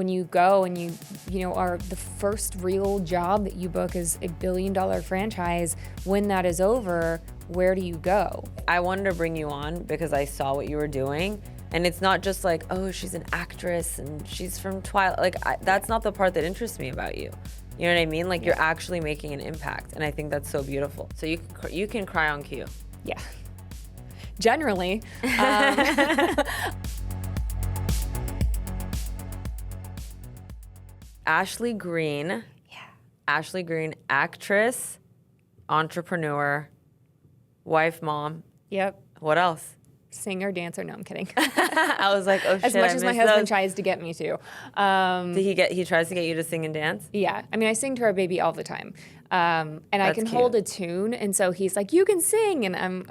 when you go and you are the first real job that you book is $1 billion franchise, when that is over, where do you go? I wanted to bring you on because I saw what you were doing. And it's not just like, oh, she's an actress and she's from Twilight. Like, that's not the part that interests me about you. You know what I mean? Like, you're actually making an impact. And I think that's so beautiful. So you can cry on cue. Yeah. Generally. Ashley Greene. Yeah. Ashley Greene, actress, entrepreneur, wife, mom. Yep. What else? Singer, dancer. No, I'm kidding. I was like, oh shit. As much as my husband tries to get me to. He tries to get you to sing and dance? Yeah. I mean, I sing to our baby all the time. And I can cute. hold a tune. And so he's like, you can sing. And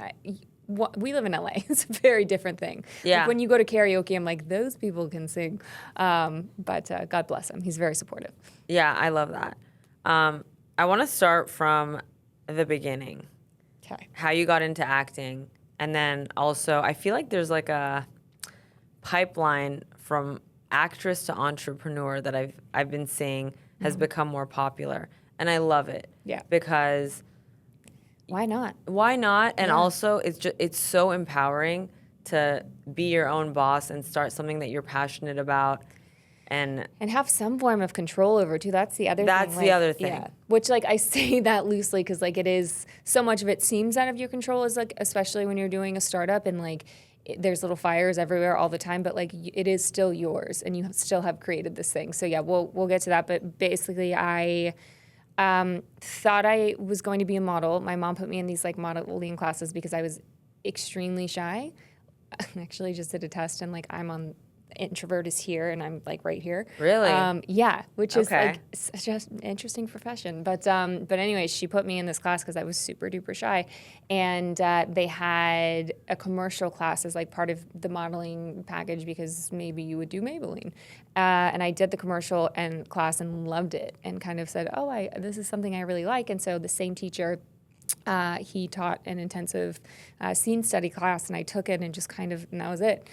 we live in LA. It's a very different thing. Yeah. Like when you go to karaoke, I'm like, those people can sing. But God bless him. He's very supportive. Yeah, I love that. I want to start from the beginning. Okay. How you got into acting. And then also, I feel like there's like a pipeline from actress to entrepreneur that I've been seeing has become more popular. And I love it. Yeah. Because why not? Why not? And also, it's so empowering to be your own boss and start something that you're passionate about. And have some form of control over too. That's the other thing. That's the other thing. Yeah. Which like I say that loosely because like it is so much of it seems out of your control, is like especially when you're doing a startup and like there's little fires everywhere all the time, but like it is still yours and you still have created this thing. So yeah, we'll get to that. But basically I thought I was going to be a model. My mom put me in these like modeling classes because I was extremely shy. I actually just did a test and like I'm on introvert is here and I'm like right here. Really? Yeah, which is like such an interesting profession. But anyways, she put me in this class because I was super duper shy, and they had a commercial class as like part of the modeling package because maybe you would do Maybelline, and I did the commercial and class and loved it and kind of said, oh, this is something I really like. And so the same teacher. He taught an intensive scene study class, and I took it and just kind of, and that was it.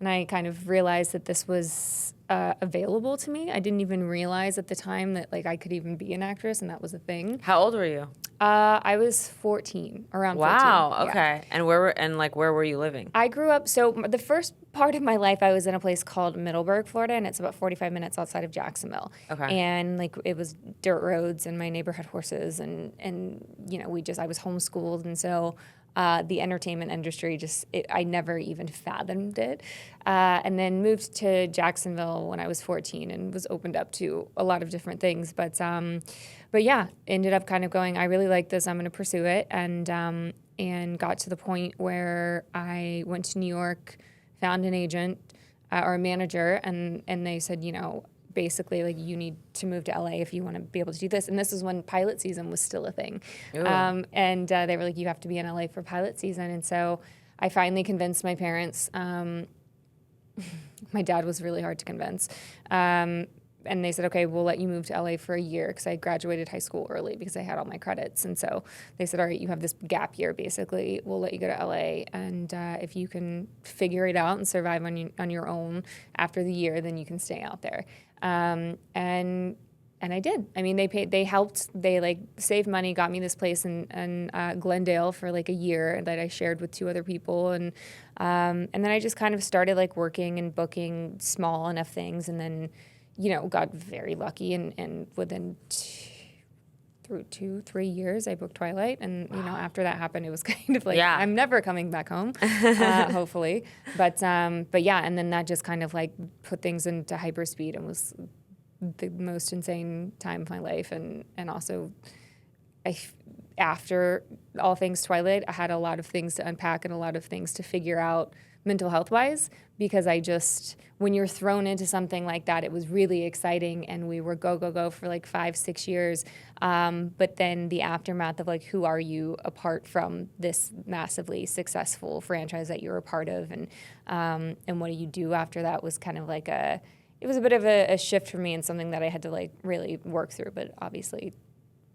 And I kind of realized that this was available to me. I didn't even realize at the time that like I could even be an actress, and that was a thing. How old were you? I was 14, around 14. Wow. Okay. Yeah. And where were you living? I grew up. So the first part of my life, I was in a place called Middleburg, Florida, and it's about 45 minutes outside of Jacksonville. Okay. And like it was dirt roads, and my neighbor had horses, and you know I was homeschooled, and so. The entertainment industry, I never even fathomed it. And then moved to Jacksonville when I was 14 and was opened up to a lot of different things. But yeah, ended up kind of going, I really like this, I'm going to pursue it. And got to the point where I went to New York, found an agent or a manager, and they said, you know, basically like you need to move to LA if you want to be able to do this. And this is when pilot season was still a thing. And they were like, you have to be in LA for pilot season. And so I finally convinced my parents. My dad was really hard to convince. And they said, okay, we'll let you move to LA for a year because I graduated high school early because I had all my credits. And so they said, all right, you have this gap year basically. We'll let you go to LA. And if you can figure it out and survive on your own after the year, then you can stay out there. And I did. I mean, they helped, they like saved money, got me this place in Glendale for like a year that I shared with 2 other people. And then I just kind of started like working and booking small enough things. And then, you know, got very lucky and within 2-3 years, I booked Twilight. And, you know, after that happened, it was kind of like, I'm never coming back home, hopefully. But yeah, and then that just kind of like put things into hyperspeed and was the most insane time of my life. And also, after all things Twilight, I had a lot of things to unpack and a lot of things to figure out mental health-wise, because when you're thrown into something like that, it was really exciting, and we were go for like 5-6 years. But then the aftermath of like, who are you apart from this massively successful franchise that you're a part of, and what do you do after that was kind of like it was a bit of a shift for me and something that I had to like really work through, but obviously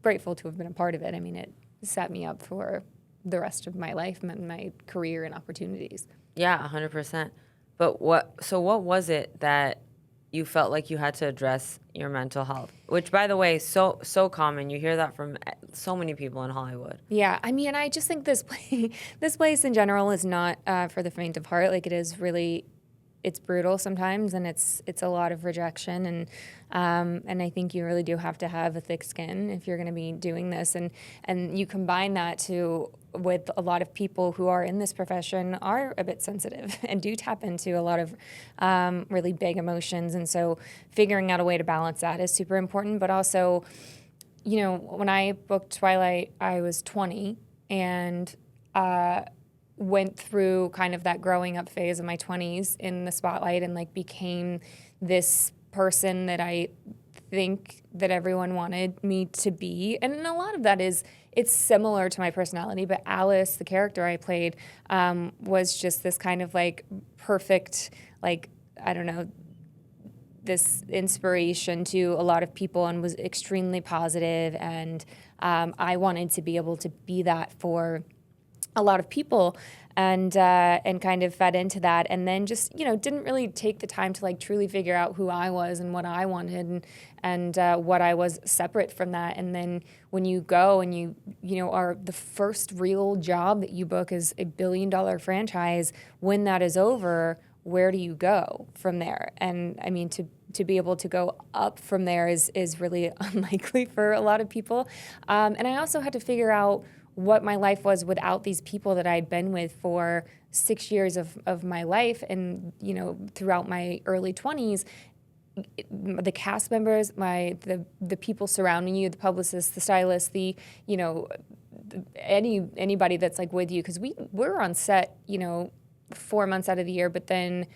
grateful to have been a part of it. I mean, it set me up for the rest of my life, my career and opportunities. Yeah, 100%. But what was it that you felt like you had to address your mental health, which, by the way, so common. You hear that from so many people in Hollywood. Yeah, I mean, I just think this place in general is not for the faint of heart. Like, it is really, it's brutal sometimes, and it's a lot of rejection, and I think you really do have to have a thick skin if you're going to be doing this, and you combine that with a lot of people who are in this profession are a bit sensitive and do tap into a lot of really big emotions, and so figuring out a way to balance that is super important. But also, you know, when I booked Twilight, I was 20 and went through kind of that growing up phase of my 20s in the spotlight and like became this person that I think that everyone wanted me to be. And a lot of that it's similar to my personality, but Alice, the character I played, was just this kind of like perfect, like, I don't know, this inspiration to a lot of people and was extremely positive, and I wanted to be able to be that for a lot of people, and kind of fed into that, and then just, you know, didn't really take the time to like truly figure out who I was and what I wanted, and what I was separate from that. And then when you go and you know, are the first real job that you book is $1 billion franchise, when that is over, where do you go from there? And I mean, to be able to go up from there is really unlikely for a lot of people. And I also had to figure out what my life was without these people that I'd been with for 6 years of my life, and, you know, throughout my early 20s. The cast members, the people surrounding you, the publicists, the stylists, the, you know, anybody that's like with you, because we're on set, you know, 4 months out of the year, but then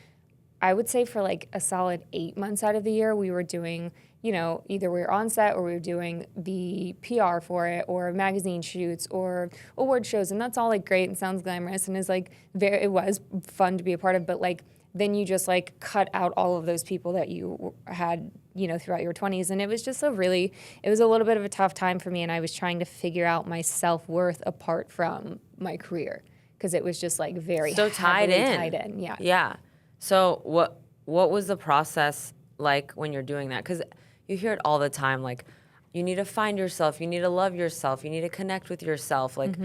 I would say for like a solid 8 months out of the year, we were doing, you know, either we were on set or we were doing the PR for it, or magazine shoots or award shows, and that's all like great and sounds glamorous and is like it was fun to be a part of, but like then you just like cut out all of those people that you had, you know, throughout your 20s, and it was just it was a little bit of a tough time for me, and I was trying to figure out my self-worth apart from my career, because it was just like very so tied in. Yeah. So what was the process like when you're doing that? Because you hear it all the time, like, you need to find yourself, you need to love yourself, you need to connect with yourself. Like,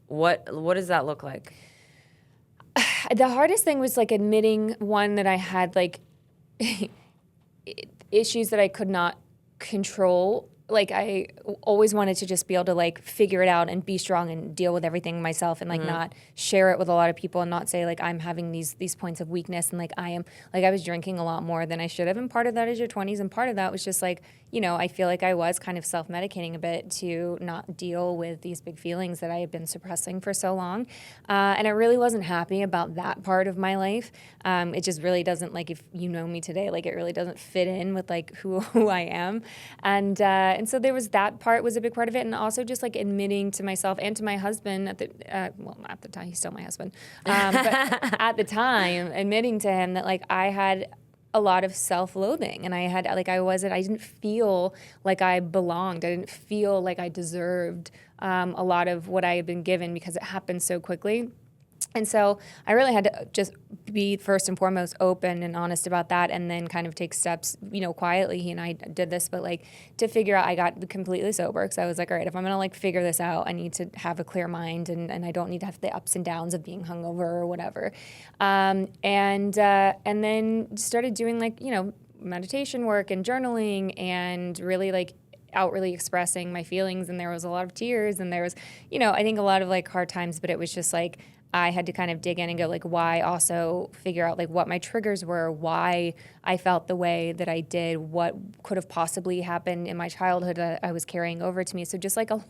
what does that look like? The hardest thing was like admitting, one, that I had like issues that I could not control. Like, I always wanted to just be able to like figure it out and be strong and deal with everything myself, and like not share it with a lot of people, and not say like I'm having these points of weakness, and like I was drinking a lot more than I should have, and part of that is your 20s, and part of that was just like, you know, I feel like I was kind of self-medicating a bit to not deal with these big feelings that I had been suppressing for so long, and I really wasn't happy about that part of my life. It just really doesn't, like, if you know me today, like it really doesn't fit in with like who I am, and so there was that part was a big part of it, and also just like admitting to myself and to my husband at the time, he's still my husband, but at the time admitting to him that like I had a lot of self-loathing, and I didn't feel like I belonged. I didn't feel like I deserved a lot of what I had been given, because it happened so quickly. And so I really had to just be first and foremost open and honest about that, and then kind of take steps, you know, quietly. He and I did this, but like to figure out, I got completely sober, because I was like, all right, if I'm gonna like figure this out, I need to have a clear mind, and I don't need to have the ups and downs of being hungover or whatever. And then started doing like, you know, meditation work and journaling, and really like outwardly expressing my feelings. And there was a lot of tears, and there was, you know, I think a lot of like hard times, but it was just like I had to kind of dig in and go like, why, also figure out like what my triggers were, why I felt the way that I did, what could have possibly happened in my childhood that I was carrying over to me. So just like a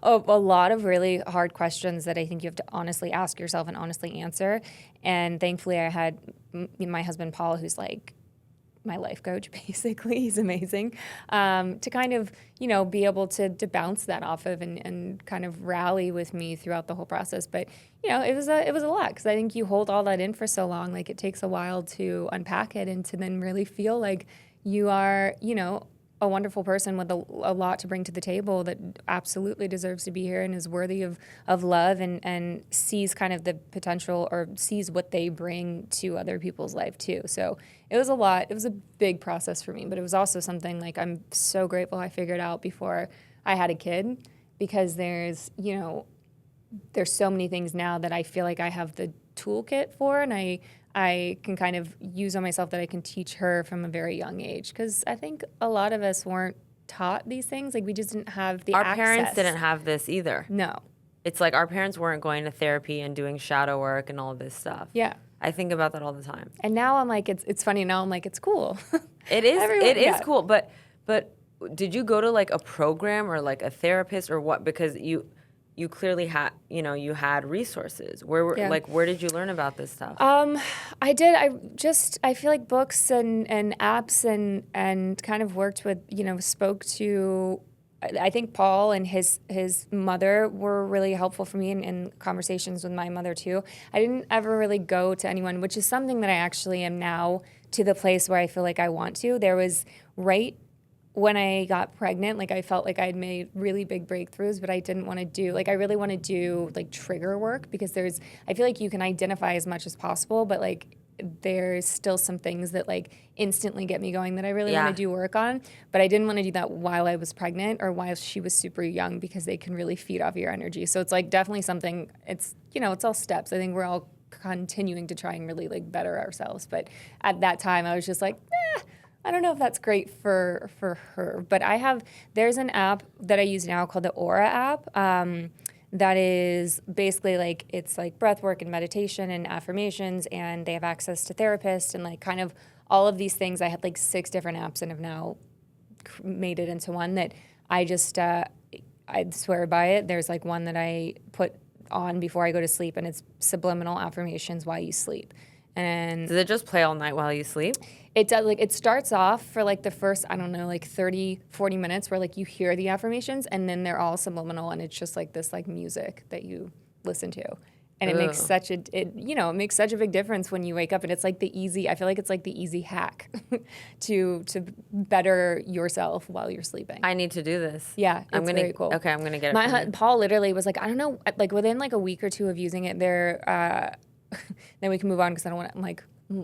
lot of really hard questions that I think you have to honestly ask yourself and honestly answer. And thankfully I had my husband, Paul, who's like my life coach, basically. He's amazing, to kind of, you know, be able to bounce that off of, and kind of rally with me throughout the whole process. But, you know, it was a lot, because I think you hold all that in for so long. Like, it takes a while to unpack it and to then really feel like you are, you know, a wonderful person with a lot to bring to the table that absolutely deserves to be here and is worthy of love and sees kind of the potential or sees what they bring to other people's life too. So it was a lot. It was a big process for me, but it was also something like I'm so grateful I figured out before I had a kid, because there's so many things now that I feel like I have the toolkit for, and I can kind of use on myself that I can teach her from a very young age. Because I think a lot of us weren't taught these things. Like, we just didn't have the access. Our parents didn't have this either. No. It's like our parents weren't going to therapy and doing shadow work and all this stuff. Yeah. I think about that all the time. And now I'm like, it's funny. Now I'm like, it's cool. It is. It is cool. But did you go to like a program or like a therapist or what? Because you clearly had, you had resources. Where did you learn about this stuff? I did. I feel like books and apps and kind of worked with, spoke to, I think Paul and his mother were really helpful for me in conversations with my mother too. I didn't ever really go to anyone, which is something that I actually am now to the place where I feel like I want to. There was right when I got pregnant, like I felt like I'd made really big breakthroughs, but I didn't want to do, like I really want to do like trigger work, because I feel like you can identify as much as possible, but like there's still some things that like instantly get me going that I really want to do work on. But I didn't want to do that while I was pregnant or while she was super young, because they can really feed off your energy. So it's like definitely something, it's all steps. I think we're all continuing to try and really like better ourselves. But at that time I was just like, I don't know if that's great for her. But there's an app that I use now called the Aura app. That is basically like, it's like breath work and meditation and affirmations, and they have access to therapists and like kind of all of these things. I had like 6 different apps and have now made it into one that I just, I swear by it. There's like one that I put on before I go to sleep, and it's subliminal affirmations while you sleep. And does it just play all night while you sleep? It does. Like, it starts off for like the first, I don't know, like 30, 40 minutes where like you hear the affirmations, and then they're all subliminal, and it's just like this like music that you listen to. And it makes it makes such a big difference when you wake up, and it's like I feel like it's like the easy hack to better yourself while you're sleeping. I need to do this. Yeah, it's very cool. Okay, I'm going to get it. Paul literally was like, I don't know, like within like a week or 2 of using it, then we can move on, because I don't want to, I'm like,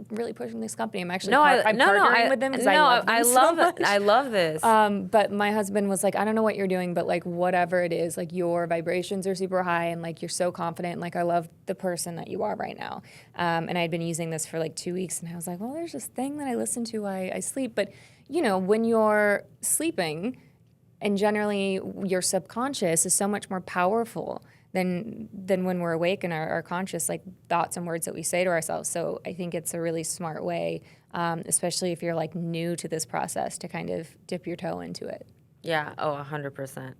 really pushing this company. I'm actually partnering with them because I love them so much. I love this. But my husband was like, I don't know what you're doing, but like whatever it is, like your vibrations are super high, and like you're so confident. Like I love the person that you are right now. And I had been using this for like 2 weeks, and I was like, well, there's this thing that I listen to while I sleep. But when you're sleeping, and generally your subconscious is so much more powerful than when we're awake and our conscious, like thoughts and words that we say to ourselves. So I think it's a really smart way, especially if you're like new to this process, to kind of dip your toe into it. Yeah. Oh, 100%.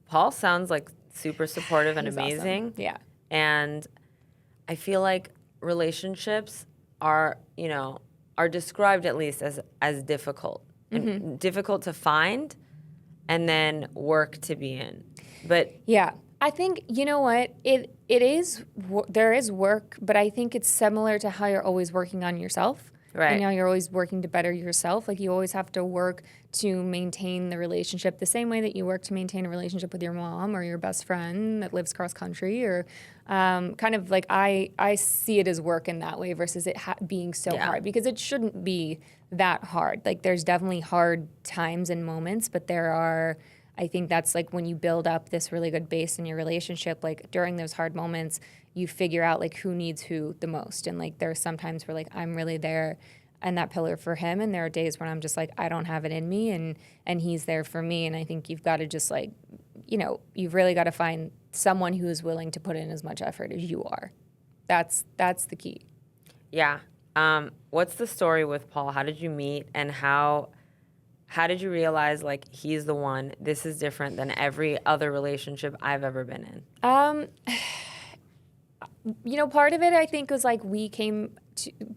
Paul sounds like super supportive and amazing. Awesome. Yeah. And I feel like relationships are described at least as difficult, and difficult to find, and then work to be in. But yeah. I think, you know what, there is work, but I think it's similar to how you're always working on yourself. Right. And you're always working to better yourself. Like you always have to work to maintain the relationship the same way that you work to maintain a relationship with your mom or your best friend that lives cross country, or kind of like I see it as work in that way versus it being so hard, because it shouldn't be that hard. Like there's definitely hard times and moments, but I think that's like when you build up this really good base in your relationship, like during those hard moments, you figure out like who needs who the most. And like there are some times where like I'm really there and that pillar for him, and there are days when I'm just like, I don't have it in me, and he's there for me. And I think you've got to just like, you've really got to find someone who is willing to put in as much effort as you are. That's the key. Yeah. What's the story with Paul? How did you meet, and how did you realize, like, he's the one, this is different than every other relationship I've ever been in? Part of it, I think, was, like, we came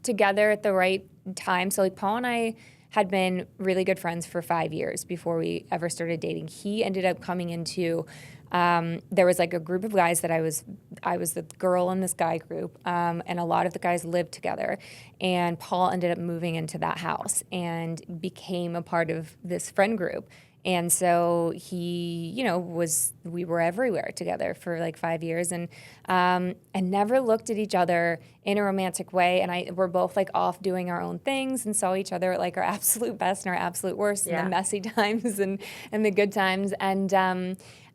together at the right time. So, like, Paul and I had been really good friends for 5 years before we ever started dating. He ended up coming into, there was like a group of guys that I was the girl in this guy group, and a lot of the guys lived together. And Paul ended up moving into that house and became a part of this friend group. And so he, we were everywhere together for like 5 years, and never looked at each other in a romantic way. And we're both like off doing our own things and saw each other at like our absolute best and our absolute worst, and the messy times and the good times. And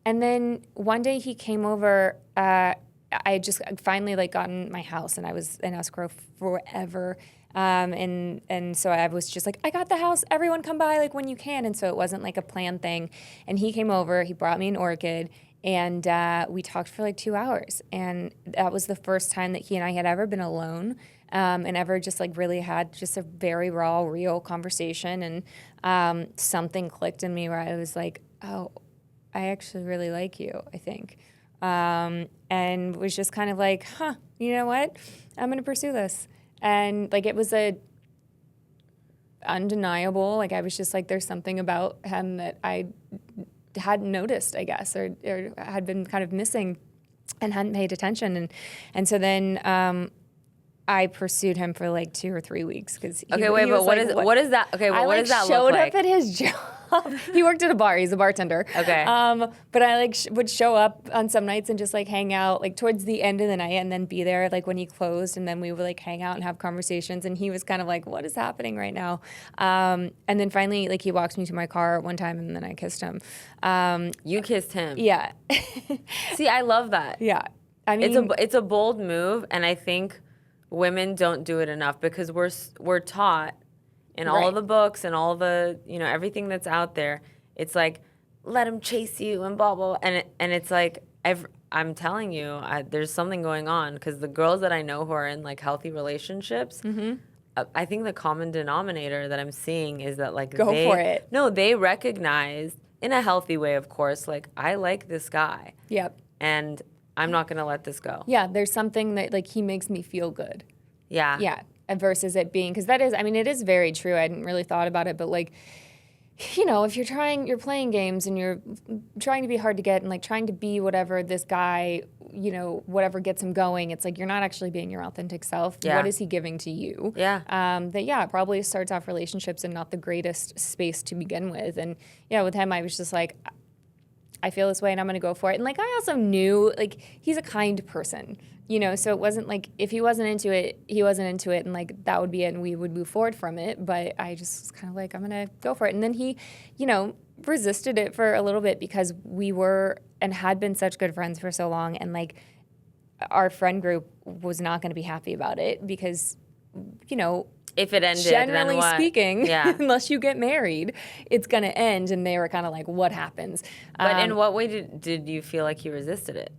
then one day he came over. I just finally like gotten my house, and I was in escrow forever. And so I was just like, I got the house, everyone come by like when you can. And so it wasn't like a planned thing. And he came over, he brought me an orchid, and we talked for like 2 hours. And that was the first time that he and I had ever been alone, and ever just like really had just a very raw, real conversation. And something clicked in me where I was like, oh, I actually really like you, I think. And was just kind of like, you know what? I'm going to pursue this. And like it was undeniable. Like I was just like, there's something about him that I hadn't noticed, I guess, or had been kind of missing and hadn't paid attention. And so then I pursued him for like 2 or 3 weeks because what is that? Okay, well, what does that look like? I showed up at his job. He worked at a bar. He's a bartender. Okay. But I like would show up on some nights and just like hang out like towards the end of the night, and then be there like when he closed, and then we would like hang out and have conversations. And he was kind of like, "What is happening right now?" And then finally, like he walks me to my car one time, and then I kissed him. You kissed him. Yeah. See, I love that. Yeah. I mean, it's a bold move, and I think women don't do it enough because we're taught in all of the books and all the everything that's out there. It's like, let him chase you and blah blah, and it's like I'm telling you, there's something going on, because the girls that I know who are in like healthy relationships, I think the common denominator that I'm seeing is that like go for it. No, they recognize in a healthy way, of course, like I like this guy. Yep. And I'm not gonna let this go. Yeah, there's something that like he makes me feel good. Yeah. Yeah. Versus it being, because that is, I mean, it is very true. I hadn't really thought about it, but like, if you're playing games and you're trying to be hard to get and like trying to be whatever this guy, whatever gets him going, it's like you're not actually being your authentic self. Yeah. What is he giving to you? Yeah. It probably starts off relationships in not the greatest space to begin with. And yeah, with him, I was just like, I feel this way and I'm going to go for it. And like, I also knew like he's a kind person, so it wasn't like if he wasn't into it, he wasn't into it, and like that would be it and we would move forward from it. But I just was kind of like, I'm going to go for it. And then he, resisted it for a little bit because we were and had been such good friends for so long. And like our friend group was not going to be happy about it because, if it ended, generally then what? speaking, yeah. unless you get married, it's going to end. And they were kind of like, what happens? But in what way did you feel like he resisted it?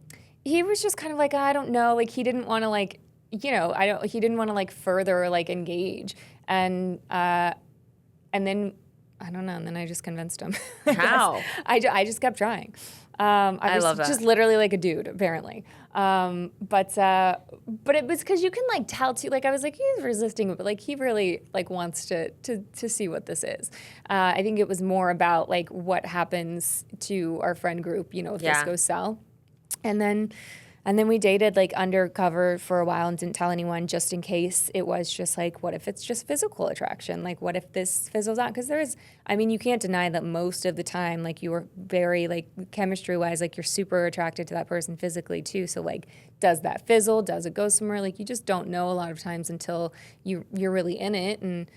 He was just kind of like, I don't know. Like he didn't want to like, he didn't want to like further like engage. And then, I don't know. And then I just convinced him. How? I just kept trying. I was love that. just literally like a dude, apparently. But it was because you can like tell too. Like I was like, he's resisting, but like he really like wants to see what this is. I think it was more about like what happens to our friend group, if this goes south. And then we dated like undercover for a while and didn't tell anyone, just in case it was just like, what if it's just physical attraction? Like, what if this fizzles out? Because you can't deny that most of the time, like you were very like chemistry-wise, like you're super attracted to that person physically too. So like, does that fizzle? Does it go somewhere? Like you just don't know a lot of times until you're really in it. And,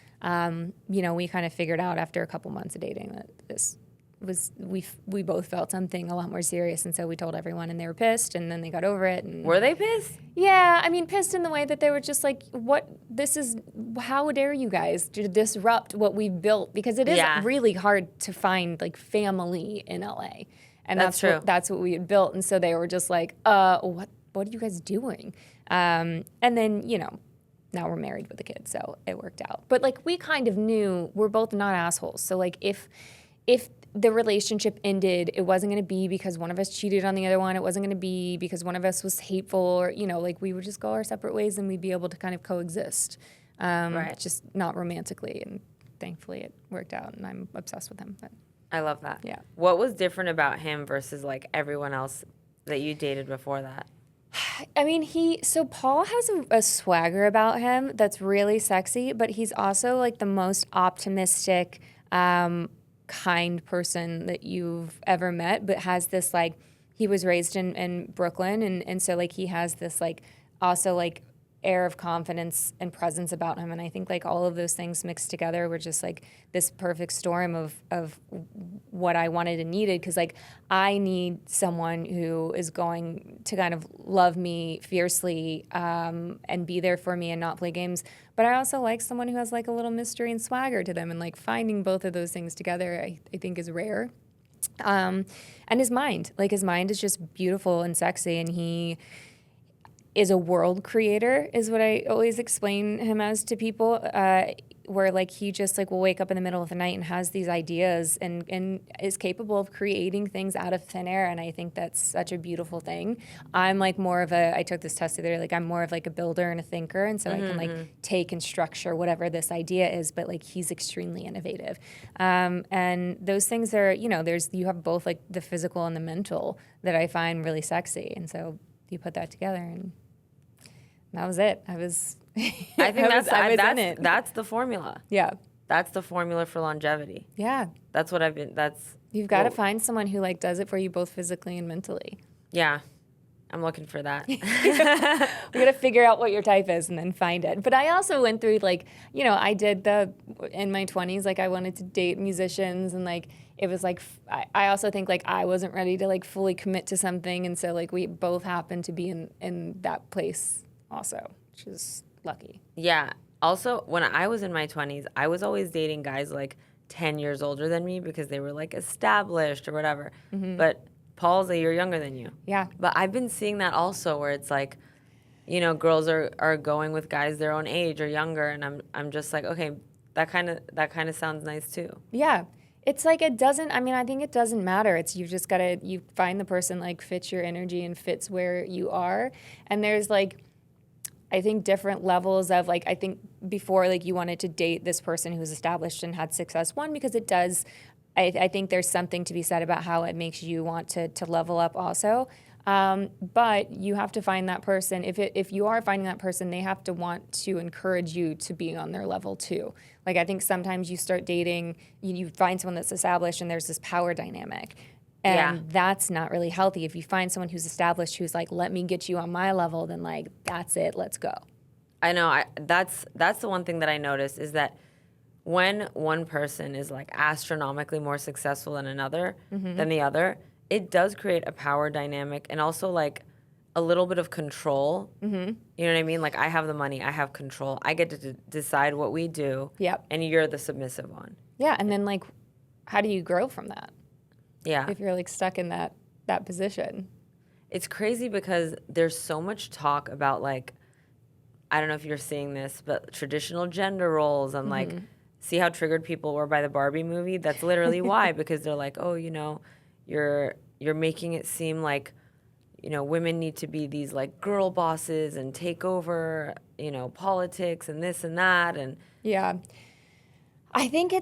we kind of figured out after a couple months of dating that this was we both felt something a lot more serious, and so we told everyone, and they were pissed, and then they got over it. And were they pissed? Yeah, I mean, pissed in the way that they were just like, how dare you guys to disrupt what we've built? Because it is really hard to find like family in LA, and that's true. That's what we had built, and so they were just like, what are you guys doing? And then now we're married with a kid, so it worked out. But like we kind of knew we're both not assholes, so like if the relationship ended, it wasn't going to be because one of us cheated on the other one. It wasn't going to be because one of us was hateful, or like we would just go our separate ways and we'd be able to kind of coexist, just not romantically. And thankfully it worked out, and I'm obsessed with him. But I love that. yeah. What was different about him versus like everyone else that you dated before that? I mean, so Paul has a swagger about him that's really sexy, but he's also like the most optimistic, kind person that you've ever met, but has this like, he was raised in Brooklyn, and so like he has this like also like air of confidence and presence about him, and I think like all of those things mixed together were just like this perfect storm of what I wanted and needed, because like I need someone who is going to kind of love me fiercely, and be there for me and not play games, but I also like someone who has like a little mystery and swagger to them, and like finding both of those things together I think is rare. And his mind is just beautiful and sexy, and he is a world creator, is what I always explain him as to people, where like he just like will wake up in the middle of the night and has these ideas and is capable of creating things out of thin air, and I think that's such a beautiful thing. I'm like more of I took this test the other day, like I'm more of like a builder and a thinker, and so I can like take and structure whatever this idea is, but like he's extremely innovative. And those things are, you have both like the physical and the mental that I find really sexy, and so you put that together, and that was it. I think that's in it. That's the formula. Yeah. That's the formula for longevity. Yeah. That's what You've got to find someone who like does it for you both physically and mentally. Yeah. I'm looking for that. We got to figure out what your type is and then find it. But I also went through like, I did in my 20s, like I wanted to date musicians, and like it was like, I also think like I wasn't ready to like fully commit to something. And so like we both happened to be in that place also, which is lucky. Yeah. Also, when I was in my 20s, I was always dating guys like 10 years older than me because they were like established or whatever. Mm-hmm. But Paul's a year younger than you. Yeah. But I've been seeing that also, where it's like, girls are going with guys their own age or younger, and I'm just like, okay, that kind of sounds nice too. Yeah. It's like I think it doesn't matter. It's you just gotta you find the person like fits your energy and fits where you are. And there's like, I think different levels of like, I think before like you wanted to date this person who's established and had success. One, because it does, I think there's something to be said about how it makes you want to level up also. But you have to find that person. If you are finding that person, they have to want to encourage you to be on their level too. Like I think sometimes you start dating, you find someone that's established and there's this power dynamic. And that's not really healthy. If you find someone who's established, who's like, let me get you on my level, then like, that's it, let's go. I know, that's the one thing that I noticed, is that when one person is like astronomically more successful than than the other, it does create a power dynamic, and also like a little bit of control. Mm-hmm. You know what I mean? Like I have the money, I have control, I get to decide what we do. Yep. And you're the submissive one. Yeah, and then like, how do you grow from that? Yeah. If you're like stuck in that position. It's crazy because there's so much talk about like, I don't know if you're seeing this, but traditional gender roles, and like, see how triggered people were by the Barbie movie? That's literally why, because they're like, oh, you're making it seem like, women need to be these like girl bosses and take over, politics and this and that. And yeah, I think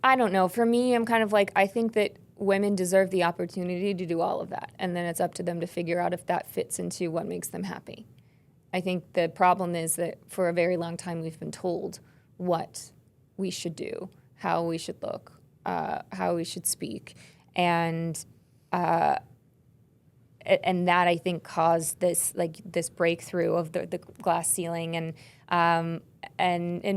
I don't know. For me, I'm kind of like, I think that women deserve the opportunity to do all of that. And then it's up to them to figure out if that fits into what makes them happy. I think the problem is that for a very long time, we've been told what we should do, how we should look, how we should speak. And that I think caused this breakthrough of the glass ceiling, and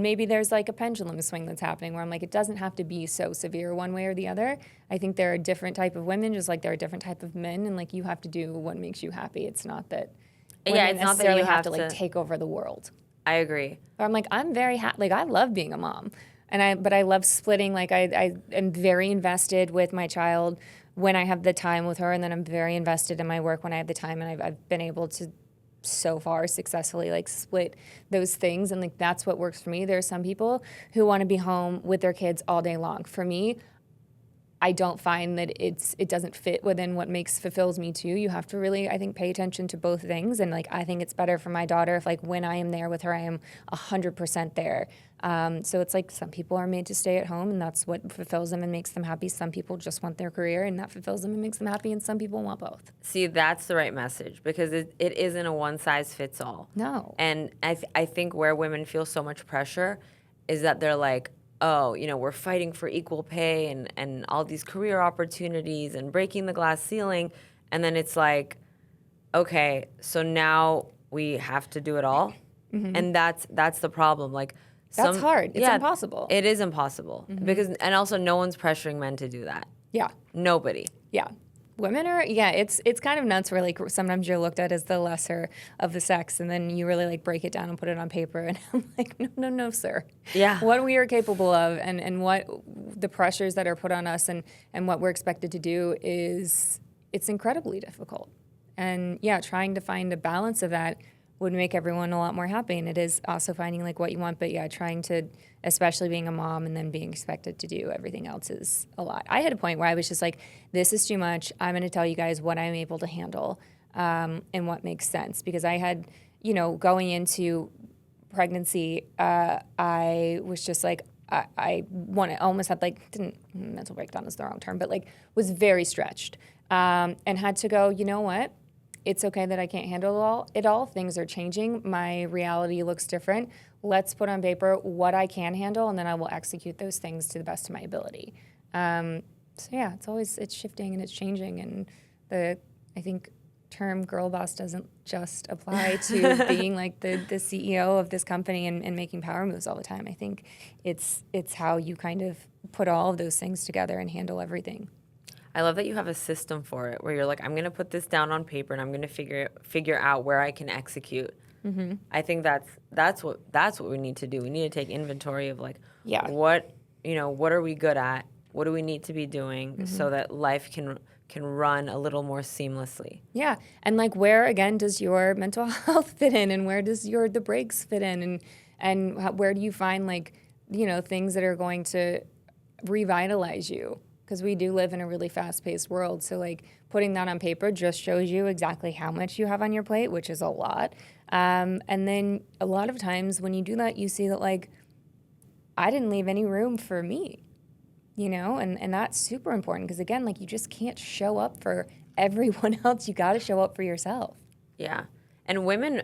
maybe there's like a pendulum swing that's happening where I'm like, it doesn't have to be so severe one way or the other. I think there are different type of women, just like there are different type of men, and like you have to do what makes you happy. It's not that women necessarily have to like take over the world. I agree. Or I'm like, I'm very happy. Like I love being a mom, but I love splitting. Like I am very invested with my child when I have the time with her, and then I'm very invested in my work when I have the time, and I've been able to so far successfully like split those things, and like that's what works for me. There are some people who want to be home with their kids all day long. For me, I don't find that it doesn't fit within what fulfills me too. You have to really, I think, pay attention to both things. And like, I think it's better for my daughter if like when I am there with her, I am 100% there. So it's like some people are made to stay at home and that's what fulfills them and makes them happy. Some people just want their career and that fulfills them and makes them happy. And some people want both. See, that's the right message because it isn't a one size fits all. No. And I think where women feel so much pressure is that they're like, oh, you know, we're fighting for equal pay and all these career opportunities and breaking the glass ceiling. And then it's like, okay, so now we have to do it all. Mm-hmm. And that's the problem. Like, that's hard. It's impossible. It is impossible because, and also no one's pressuring men to do that. Yeah. Nobody. Yeah. Women are, it's kind of nuts where like sometimes you're looked at as the lesser of the sex and then you really like break it down and put it on paper and I'm like, no, sir. Yeah. What we are capable of and what the pressures that are put on us and what we're expected to do it's incredibly difficult. And yeah, trying to find a balance of that would make everyone a lot more happy. And it is also finding like what you want, but yeah, trying to, especially being a mom and then being expected to do everything else is a lot. I had a point where I was just like, this is too much. I'm going to tell you guys what I'm able to handle and what makes sense. Because I had, you know, going into pregnancy, I was just like, I almost had like, mental breakdown is the wrong term, but like was very stretched and had to go, you know what? It's okay that I can't handle it all. Things are changing. My reality looks different. Let's put on paper what I can handle, and then I will execute those things to the best of my ability. So yeah, it's shifting and it's changing. And I think term girl boss doesn't just apply to being like the CEO of this company and making power moves all the time. I think it's how you kind of put all of those things together and handle everything. I love that you have a system for it where you're like, I'm going to put this down on paper and I'm going to figure out where I can execute. Mm-hmm. I think that's what we need to do. We need to take inventory of like, what are we good at? What do we need to be doing so that life can run a little more seamlessly? Yeah, and like where again does your mental health fit in, and where does the breaks fit in, and where do you find like things that are going to revitalize you? Because we do live in a really fast-paced world. So like putting that on paper just shows you exactly how much you have on your plate, which is a lot. And then a lot of times when you do that, you see that like, I didn't leave any room for me, and that's super important. Because again, like you just can't show up for everyone else. You got to show up for yourself. Yeah. And women,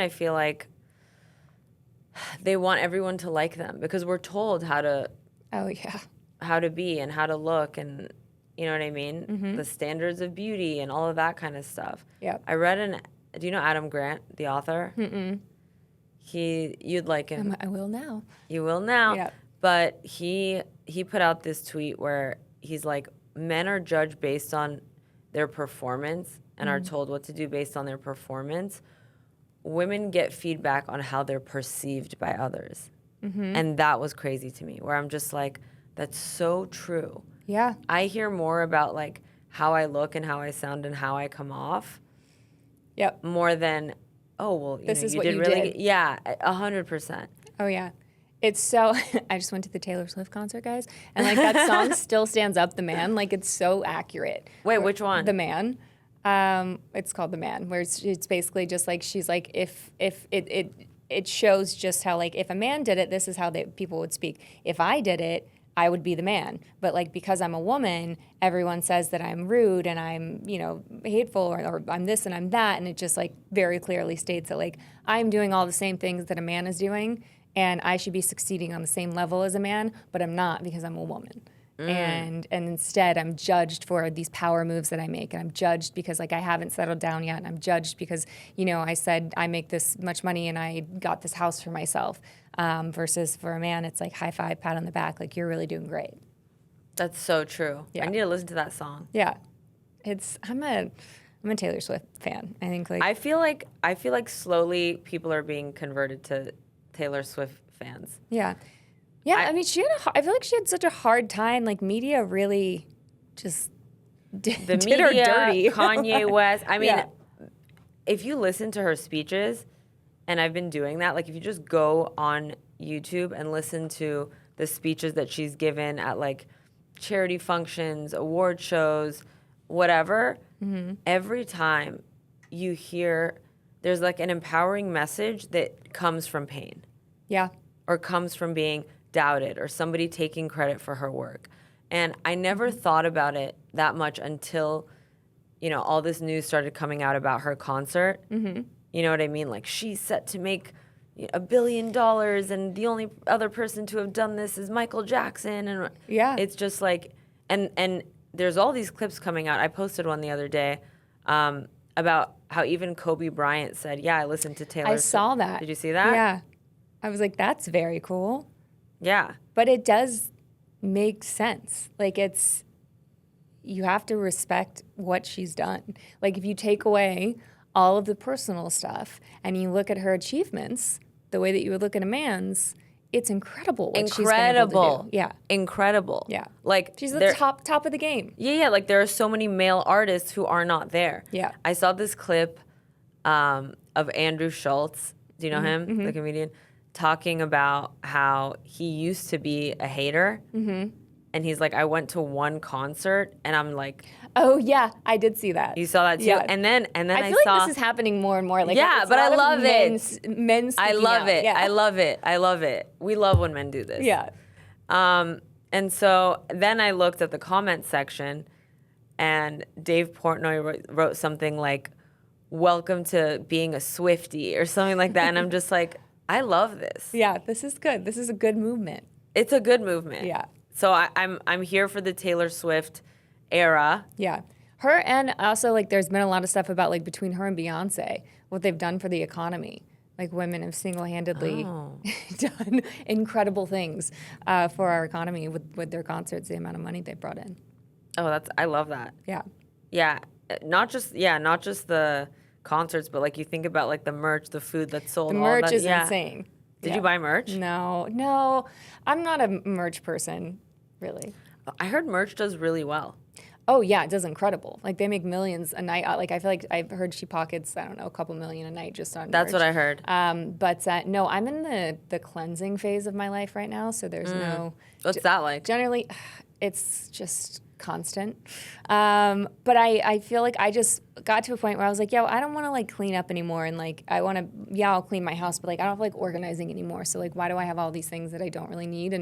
I feel like they want everyone to like them because we're told how to. Oh, yeah. How to be and how to look and you know what I mean? Mm-hmm. The standards of beauty and all of that kind of stuff. Yeah. I read do you know Adam Grant, the author? Mm-mm. You'd like him. I will now. You will now. Yeah. But he put out this tweet where he's like, men are judged based on their performance and are told what to do based on their performance. Women get feedback on how they're perceived by others. Mm-hmm. And that was crazy to me, where I'm just like, that's so true. Yeah. I hear more about like how I look and how I sound and how I come off. Yep. More than, oh, well, this is you what did you really did. Yeah, 100%. Oh, yeah. It's so, I just went to the Taylor Swift concert, guys, and like that song still stands up, The Man, like it's so accurate. Wait, which one? The Man. It's called The Man, where it's basically just like, she's like, if it shows just how like, if a man did it, this is how people would speak. If I did it, I would be the man. But like, because I'm a woman, everyone says that I'm rude and I'm, hateful or I'm this and I'm that. And it just like very clearly states that like, I'm doing all the same things that a man is doing and I should be succeeding on the same level as a man, but I'm not because I'm a woman. And instead I'm judged for these power moves that I make. And I'm judged because like I haven't settled down yet. And I'm judged because, I said I make this much money and I got this house for myself. Versus for a man, it's like high five, pat on the back, like you're really doing great. That's so true. Yeah. I need to listen to that song. Yeah. I'm a Taylor Swift fan. I think like I feel like slowly people are being converted to Taylor Swift fans. Yeah. Yeah, I mean, I feel like she had such a hard time. Like, media really just did her dirty. Kanye West. I mean, if you listen to her speeches, and I've been doing that, like if you just go on YouTube and listen to the speeches that she's given at like charity functions, award shows, whatever, every time you hear there's like an empowering message that comes from pain. Yeah. Or comes from being doubted or somebody taking credit for her work. And I never thought about it that much until, you know, all this news started coming out about her concert. You know what I mean? Like, she's set to make $1 billion and the only other person to have done this is Michael Jackson. And it's just like, and there's all these clips coming out. I posted one the other day about how even Kobe Bryant said, yeah, I listened to Taylor. I saw that. Did you see that? Yeah. I was like, that's very cool. Yeah. But it does make sense. Like, you have to respect what she's done. Like, if you take away all of the personal stuff and you look at her achievements the way that you would look at a man's, it's incredible what she's been able to do. Yeah. Incredible. Yeah. Like, she's the top of the game. Yeah, like there are so many male artists who are not there. Yeah. I saw this clip of Andrew Schultz. Do you know him, the comedian? Talking about how he used to be a hater. And he's like, I went to one concert and I'm like, oh yeah, I did see that. You saw that too? Yeah. And then I feel saw, like this is happening more and more. Like, yeah, but I love men's I love it. Yeah. I love it. I love it. We love when men do this. Yeah. And so then I looked at the comment section and Dave Portnoy wrote something like, welcome to being a Swiftie or something like that. And I'm just like, I love this. Yeah, this is good. This is a good movement. It's a good movement. Yeah. So I'm here for the Taylor Swift era. Yeah. Her, and also, like, there's been a lot of stuff about, like, between her and Beyonce, what they've done for the economy. Like, women have single-handedly done incredible things for our economy with their concerts, the amount of money they brought in. Oh, I love that. Yeah. Yeah. Not just the concerts, but like you think about like the merch, the food that's sold. The merch all that. is insane. Did you buy merch? No. I'm not a merch person, really. I heard merch does really well. Oh, yeah, it does incredible. Like, they make millions a night. Like, I feel like I've heard she pockets, I don't know, a couple million a night just on That's merch. what I heard. But no, I'm in the cleansing phase of my life right now, so there's no... What's that like? Generally, it's just constant. But I feel like I just got to a point where I was like, yo, I don't want to, like, clean up anymore. And, like, I want to, yeah, I'll clean my house, but, like, I don't feel like organizing anymore. So, like, why do I have all these things that I don't really need?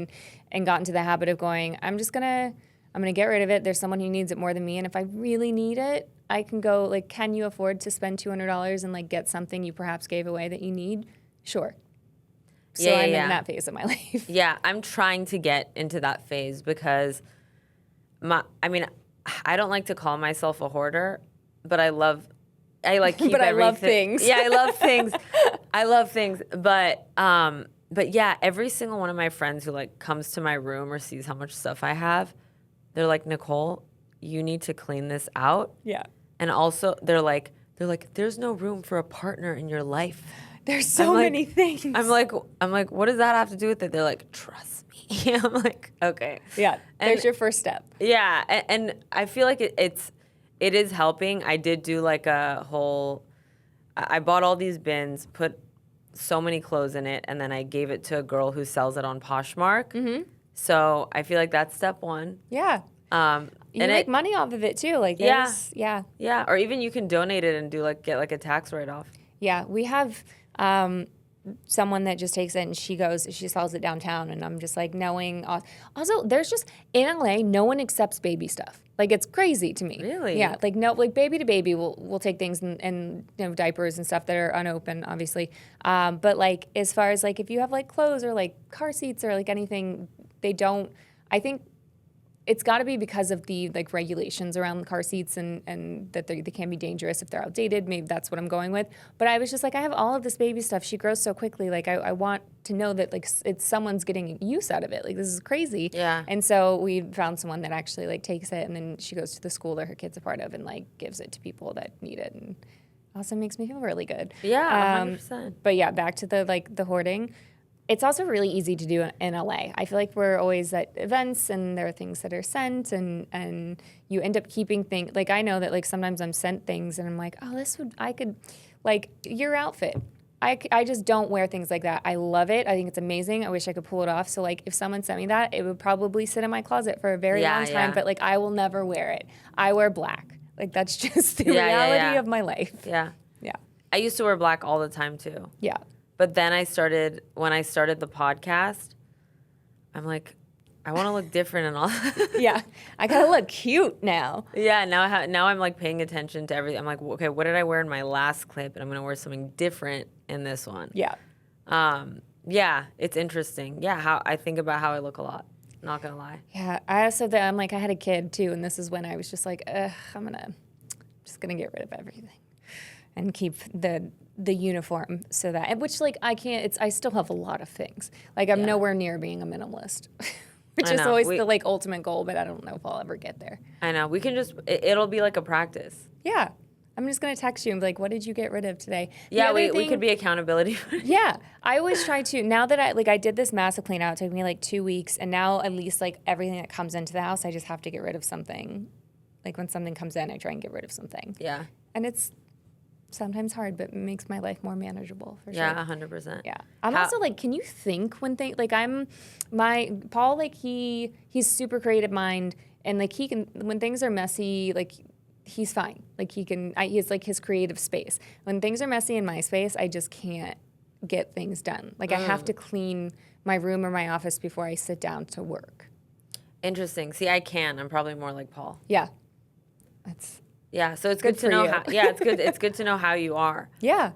And got into the habit of going, I'm going to get rid of it. There's someone who needs it more than me. And if I really need it, I can go, like, can you afford to spend $200 and, like, get something you perhaps gave away that you need? Sure. So I'm in that phase of my life. Yeah, I'm trying to get into that phase because I don't like to call myself a hoarder, but I like keep but I everything. love things. Yeah, I love things. I love things. But yeah, every single one of my friends who like comes to my room or sees how much stuff I have, they're like, Nicole, you need to clean this out. Yeah. And also they're like, there's no room for a partner in your life. There's so many things. I'm like, what does that have to do with it? They're like, trust me. I'm like, okay. Yeah. There's your first step. Yeah. And I feel like it is helping. I did do like I bought all these bins, put so many clothes in it, and then I gave it to a girl who sells it on Poshmark. Mm-hmm. So I feel like that's step one. Yeah. You make money off of it too. Like, yeah. Yeah. Or even you can donate it and get like a tax write-off. Yeah. We have someone that just takes it and she sells it downtown, and I'm just like knowing. Also, there's just in LA, no one accepts baby stuff. Like, it's crazy to me. Really? Yeah. Like, no, like baby to baby, we'll take things and you know, diapers and stuff that are unopened, obviously. But like as far as like if you have like clothes or like car seats or like anything, they don't. I think it's got to be because of the like regulations around car seats and that they can be dangerous if they're outdated. Maybe that's what I'm going with. But I was just like, I have all of this baby stuff. She grows so quickly. Like, I want to know that like it's someone's getting use out of it. Like, this is crazy. Yeah. And so we found someone that actually like takes it, and then she goes to the school that her kid's a part of and like gives it to people that need it, and also makes me feel really good. Yeah, 100%. But yeah, back to the hoarding. It's also really easy to do in LA. I feel like we're always at events and there are things that are sent and you end up keeping things. Like, I know that like sometimes I'm sent things and I'm like, oh, I could, like your outfit. I just don't wear things like that. I love it. I think it's amazing. I wish I could pull it off. So like if someone sent me that, it would probably sit in my closet for a very long time, but like I will never wear it. I wear black. Like that's just the reality of my life. Yeah. Yeah. I used to wear black all the time too. Yeah. But then when I started the podcast, I'm like, I want to look different and all. Yeah. I got to look cute now. Yeah, now I'm like paying attention to everything. I'm like, okay, what did I wear in my last clip? And I'm going to wear something different in this one. Yeah. Yeah, it's interesting. Yeah, how I think about how I look a lot. Not going to lie. Yeah. I also, I'm like, I had a kid too. And this is when I was just like, I'm just going to get rid of everything and keep the uniform so that, which like I can't, I still have a lot of things. Like I'm nowhere near being a minimalist. Which is always the like ultimate goal, but I don't know if I'll ever get there. I know. We can just, it'll be like a practice. Yeah. I'm just going to text you and be like, what did you get rid of today? Yeah, we could be accountability. Yeah. I always try to, now that I did this massive clean out, it took me like 2 weeks. And now at least like everything that comes into the house, I just have to get rid of something. Like when something comes in, I try and get rid of something. Yeah. And it's sometimes hard, but it makes my life more manageable for sure. Yeah, 100%. Yeah. I'm also like, can you think when things, like Paul, like he's super creative mind and like he can, when things are messy, like he's fine. Like he's like his creative space. When things are messy in my space, I just can't get things done. Like I have to clean my room or my office before I sit down to work. Interesting. See, I can. I'm probably more like Paul. Yeah. Yeah, so it's good to know how. Yeah, it's good. It's good to know how you are. Yeah,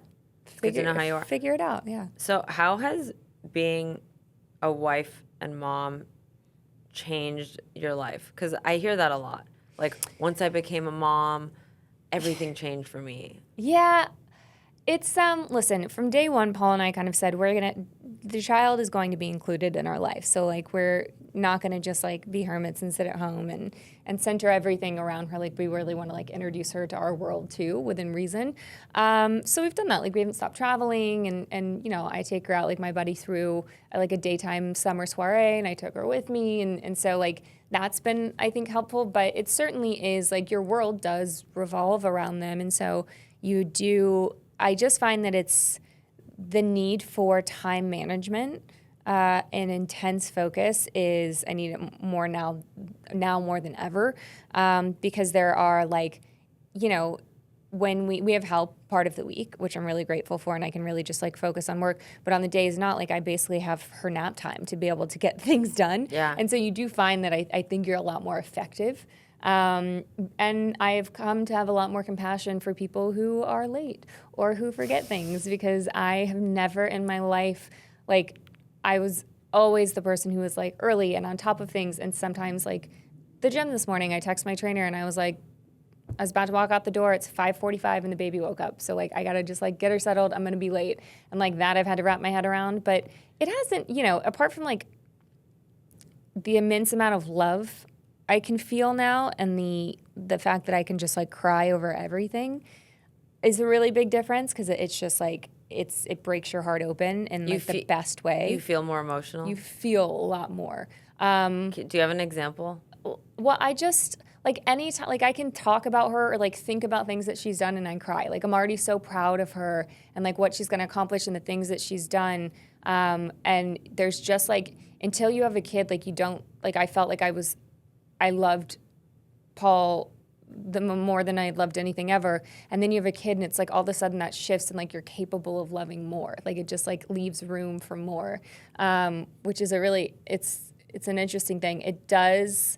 it's good to know how you are. Figure it out. Yeah. So, how has being a wife and mom changed your life? Because I hear that a lot. Like once I became a mom, everything changed for me. Yeah, it's listen. From day one, Paul and I kind of said the child is going to be included in our life. So like we're not going to just like be hermits and sit at home and center everything around her. Like we really want to like introduce her to our world too, within reason. So we've done that. Like we haven't stopped traveling and you know, I take her out, like my buddy threw like a daytime summer soiree and I took her with me. And so like that's been, I think, helpful, but it certainly is like your world does revolve around them. And so I just find that it's the need for time management and intense focus I need it more now more than ever, because there are like, you know, when we have help part of the week, which I'm really grateful for, and I can really just like focus on work. But on the days not, like I basically have her nap time to be able to get things done. Yeah. And so you do find that I think you're a lot more effective. And I've come to have a lot more compassion for people who are late or who forget things, because I have never in my life, like I was always the person who was like early and on top of things. And sometimes like the gym this morning, I text my trainer and I was like, I was about to walk out the door. It's 5:45 and the baby woke up. So like I got to just like get her settled. I'm going to be late. And like that I've had to wrap my head around, but it hasn't, you know, apart from like the immense amount of love I can feel now and the fact that I can just like cry over everything is a really big difference, because it's just like it breaks your heart open in like the best way. You feel more emotional? You feel a lot more. Do you have an example? Well, I just like anytime, like I can talk about her or like think about things that she's done and I cry. Like I'm already so proud of her and like what she's going to accomplish and the things that she's done. And there's just like, until you have a kid, like you don't, like I felt like I loved Paul more than I loved anything ever. And then you have a kid and it's like all of a sudden that shifts and like you're capable of loving more. Like it just like leaves room for more, which is it's an interesting thing. It does,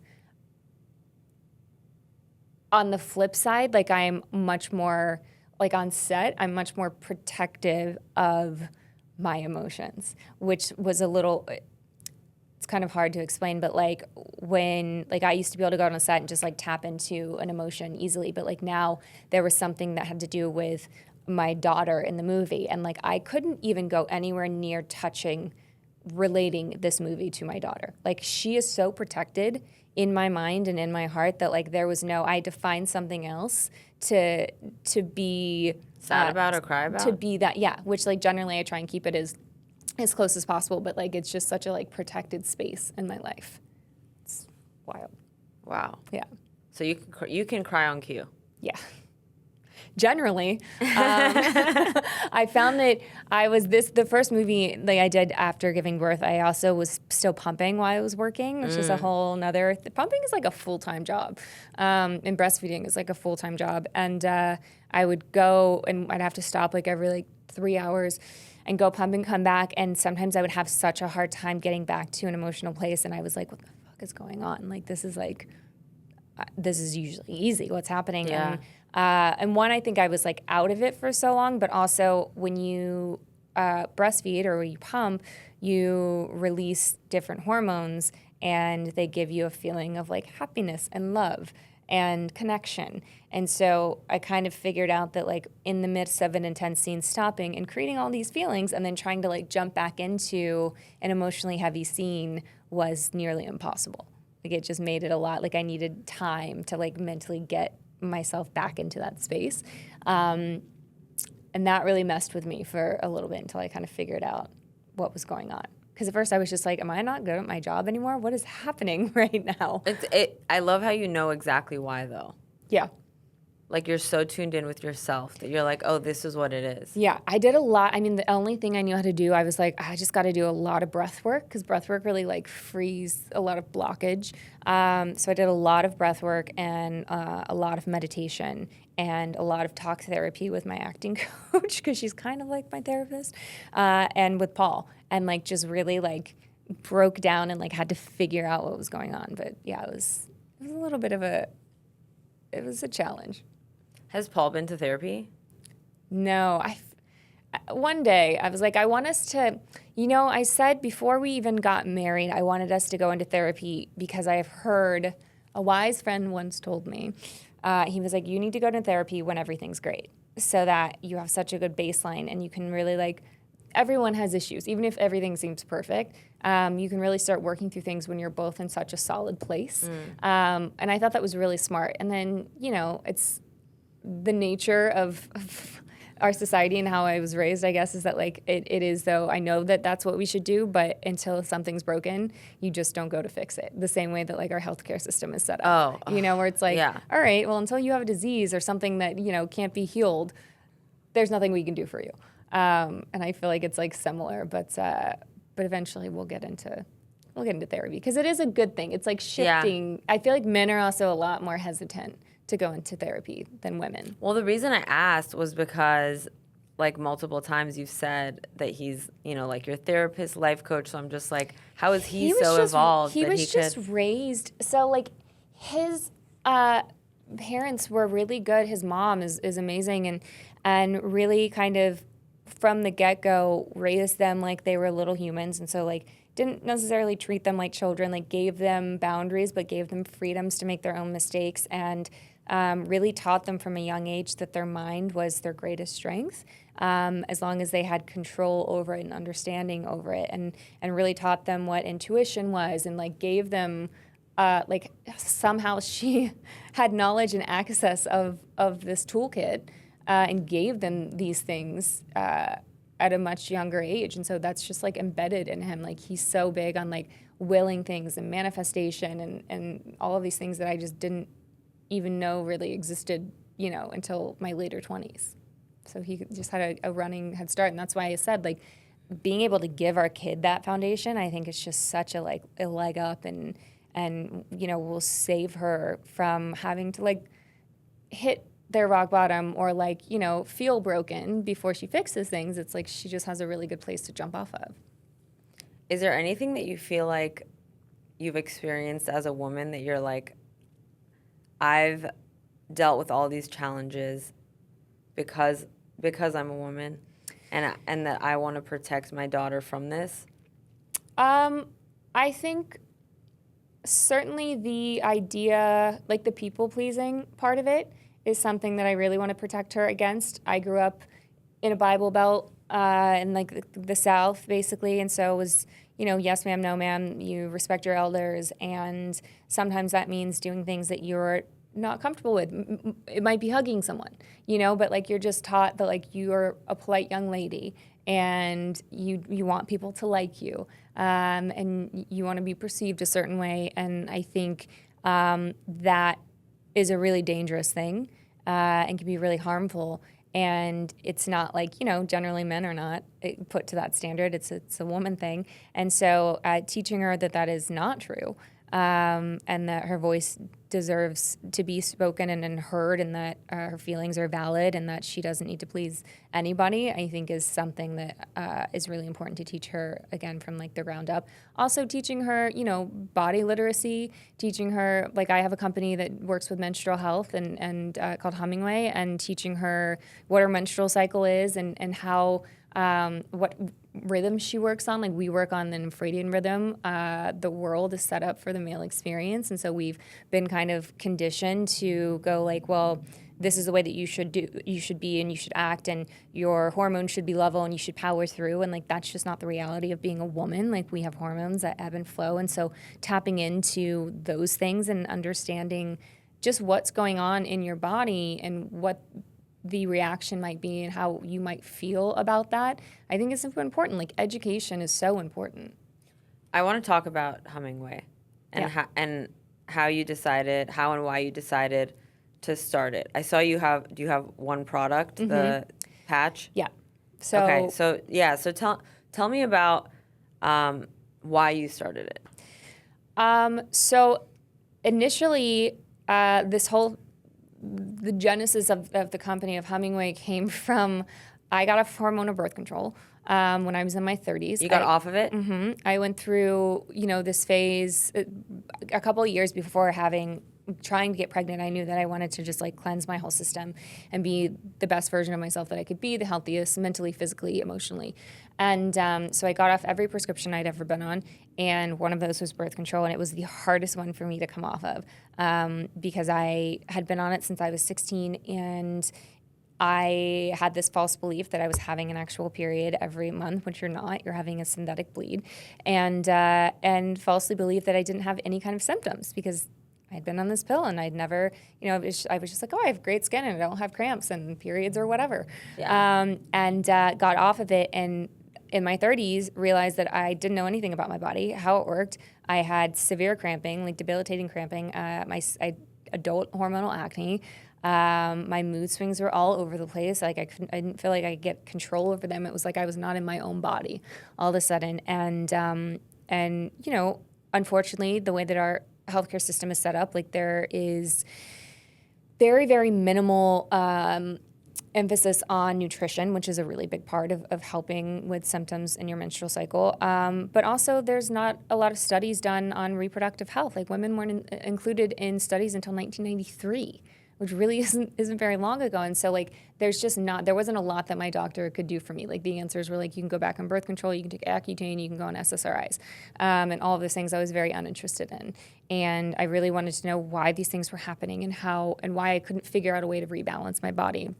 on the flip side, like I'm much more, like on set, I'm much more protective of my emotions, which was a little, it's kind of hard to explain, but like when, like I used to be able to go on a set and just like tap into an emotion easily, but like now there was something that had to do with my daughter in the movie, and like I couldn't even go anywhere near relating this movie to my daughter. Like she is so protected in my mind and in my heart that like I had to find something else to be sad about or cry about, to be that, yeah, which like generally I try and keep it as close as possible, but like it's just such a like protected space in my life. It's wild. Wow. Yeah. So you can cry on cue. Yeah. Generally, I found that the first movie like I did after giving birth. I also was still pumping while I was working, which is a whole nother. Pumping is like a full-time job, and breastfeeding is like a full-time job. And I would go and I'd have to stop like every like 3 hours and go pump and come back. And sometimes I would have such a hard time getting back to an emotional place. And I was like, what the fuck is going on? Like, this is usually easy. What's happening? Yeah. And one, I think I was like out of it for so long, but also when you breastfeed or when you pump, you release different hormones and they give you a feeling of like happiness and love and connection. And so I kind of figured out that like in the midst of an intense scene, stopping and creating all these feelings and then trying to like jump back into an emotionally heavy scene was nearly impossible. Like it just made it a lot, like I needed time to like mentally get myself back into that space. And that really messed with me for a little bit until I kind of figured out what was going on. Because at first I was just like, am I not good at my job anymore? What is happening right now? I love how you know exactly why, though. Yeah. Like you're so tuned in with yourself that you're like, oh, this is what it is. Yeah, I did a lot. I mean, the only thing I knew how to do, I was like, I just got to do a lot of breath work because breath work really like frees a lot of blockage. So I did a lot of breath work and a lot of meditation and a lot of talk therapy with my acting coach because she's kind of like my therapist, and with Paul, and like just really like broke down and like had to figure out what was going on. But yeah, it was a little bit of a challenge. Has Paul been to therapy? No, one day I was like, I want us to, I said before we even got married, I wanted us to go into therapy because I have heard, a wise friend once told me, he was like, you need to go to therapy when everything's great so that you have such a good baseline and you can really like, everyone has issues, even if everything seems perfect. You can really start working through things when you're both in such a solid place. And I thought that was really smart. And then, it's the nature of our society and how I was raised, I guess, is that like it is, though I know that that's what we should do, but until something's broken, you just don't go to fix it. The same way that like our healthcare system is set up, where it's like, all right, well, until you have a disease or something that, can't be healed, there's nothing we can do for you. And I feel like it's like similar, but eventually we'll get into therapy because it is a good thing. It's like shifting. Yeah. I feel like men are also a lot more hesitant to go into therapy than women. Well, the reason I asked was because like multiple times you've said that he's, like your therapist, life coach. So I'm just like, how is he so evolved? He was just raised. So like his parents were really good. His mom is amazing and really kind of from the get-go raised them like they were little humans. And so like didn't necessarily treat them like children, like gave them boundaries, but gave them freedoms to make their own mistakes and really taught them from a young age that their mind was their greatest strength, as long as they had control over it and understanding over it, and really taught them what intuition was, and like gave them like somehow she had knowledge and access of this toolkit and gave them these things at a much younger age, and so that's just like embedded in him. Like he's so big on like willing things and manifestation and all of these things that I just didn't even know really existed, until my later 20s. So he just had a running head start. And that's why I said, like, being able to give our kid that foundation, I think it's just such a leg up and will save her from having to, like, hit their rock bottom or, like, feel broken before she fixes things. It's like she just has a really good place to jump off of. Is there anything that you feel like you've experienced as a woman that you're like, I've dealt with all these challenges because I'm a woman and that I want to protect my daughter from this? I think certainly the idea, like the people-pleasing part of it, is something that I really want to protect her against. I grew up in a Bible Belt in like the South, basically, and so it was, yes ma'am, no ma'am, you respect your elders, and sometimes that means doing things that you're not comfortable with. It might be hugging someone, but like you're just taught that like you're a polite young lady and you want people to like you, and you want to be perceived a certain way, and I think that is a really dangerous thing. and can be really harmful. And it's not like, generally men are not put to that standard. It's a woman thing. And so teaching her that is not true, and that her voice deserves to be spoken and heard, and that her feelings are valid, and that she doesn't need to please anybody, I think is something that is really important to teach her, again, from like the ground up. Also teaching her, body literacy, teaching her, like I have a company that works with menstrual health and called Hummingway, and teaching her what her menstrual cycle is and how, what rhythm she works on. Like we work on the infradian rhythm. The world is set up for the male experience. And so we've been kind of conditioned to go like, well, this is the way that you should be and you should act, and your hormones should be level and you should power through. And like, that's just not the reality of being a woman. Like we have hormones that ebb and flow. And so tapping into those things and understanding just what's going on in your body and what the reaction might be and how you might feel about that, I think is super important. Like education is so important. I want to talk about Hummingway and how you decided, how and why you decided to start it. I saw do you have one product, the patch? Yeah. So okay. So tell me about why you started it. So initially, the genesis of the company of Hummingway came from, I got off hormonal birth control when I was in my 30s. You got off of it? Mm-hmm. I went through, this phase a couple of years before trying to get pregnant. I knew that I wanted to just like cleanse my whole system and be the best version of myself that I could be, the healthiest mentally, physically, emotionally. And so I got off every prescription I'd ever been on, and one of those was birth control, and it was the hardest one for me to come off of because I had been on it since I was 16, and I had this false belief that I was having an actual period every month, which you're not. You're having a synthetic bleed, and falsely believed that I didn't have any kind of symptoms because I'd been on this pill and I'd never, I was just like, oh, I have great skin and I don't have cramps and periods or whatever. Yeah. Got off of it, and in my 30s realized that I didn't know anything about my body, how it worked. I had severe cramping, like debilitating cramping, adult hormonal acne. My mood swings were all over the place. Like I didn't feel like I could get control over them. It was like I was not in my own body all of a sudden. And unfortunately, the way that our healthcare system is set up, like there is very, very minimal emphasis on nutrition, which is a really big part of helping with symptoms in your menstrual cycle. But also there's not a lot of studies done on reproductive health. Like women weren't included in studies until 1993, which really isn't very long ago. And so like there wasn't a lot that my doctor could do for me. Like the answers were like, you can go back on birth control, you can take Accutane, you can go on SSRIs, and all of those things I was very uninterested in. And I really wanted to know why these things were happening and why I couldn't figure out a way to rebalance my body.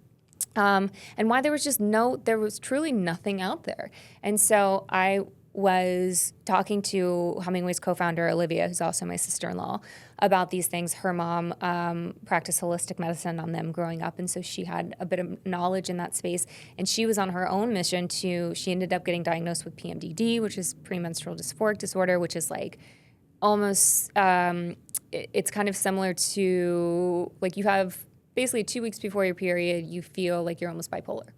And why there was truly nothing out there. And so I was talking to Hummingway's co-founder, Olivia, who's also my sister-in-law, about these things. Her mom practiced holistic medicine on them growing up, and so she had a bit of knowledge in that space. And she was on her own mission she ended up getting diagnosed with PMDD, which is premenstrual dysphoric disorder, which is like almost, it's kind of similar to, like you have basically 2 weeks before your period, you feel like you're almost bipolar.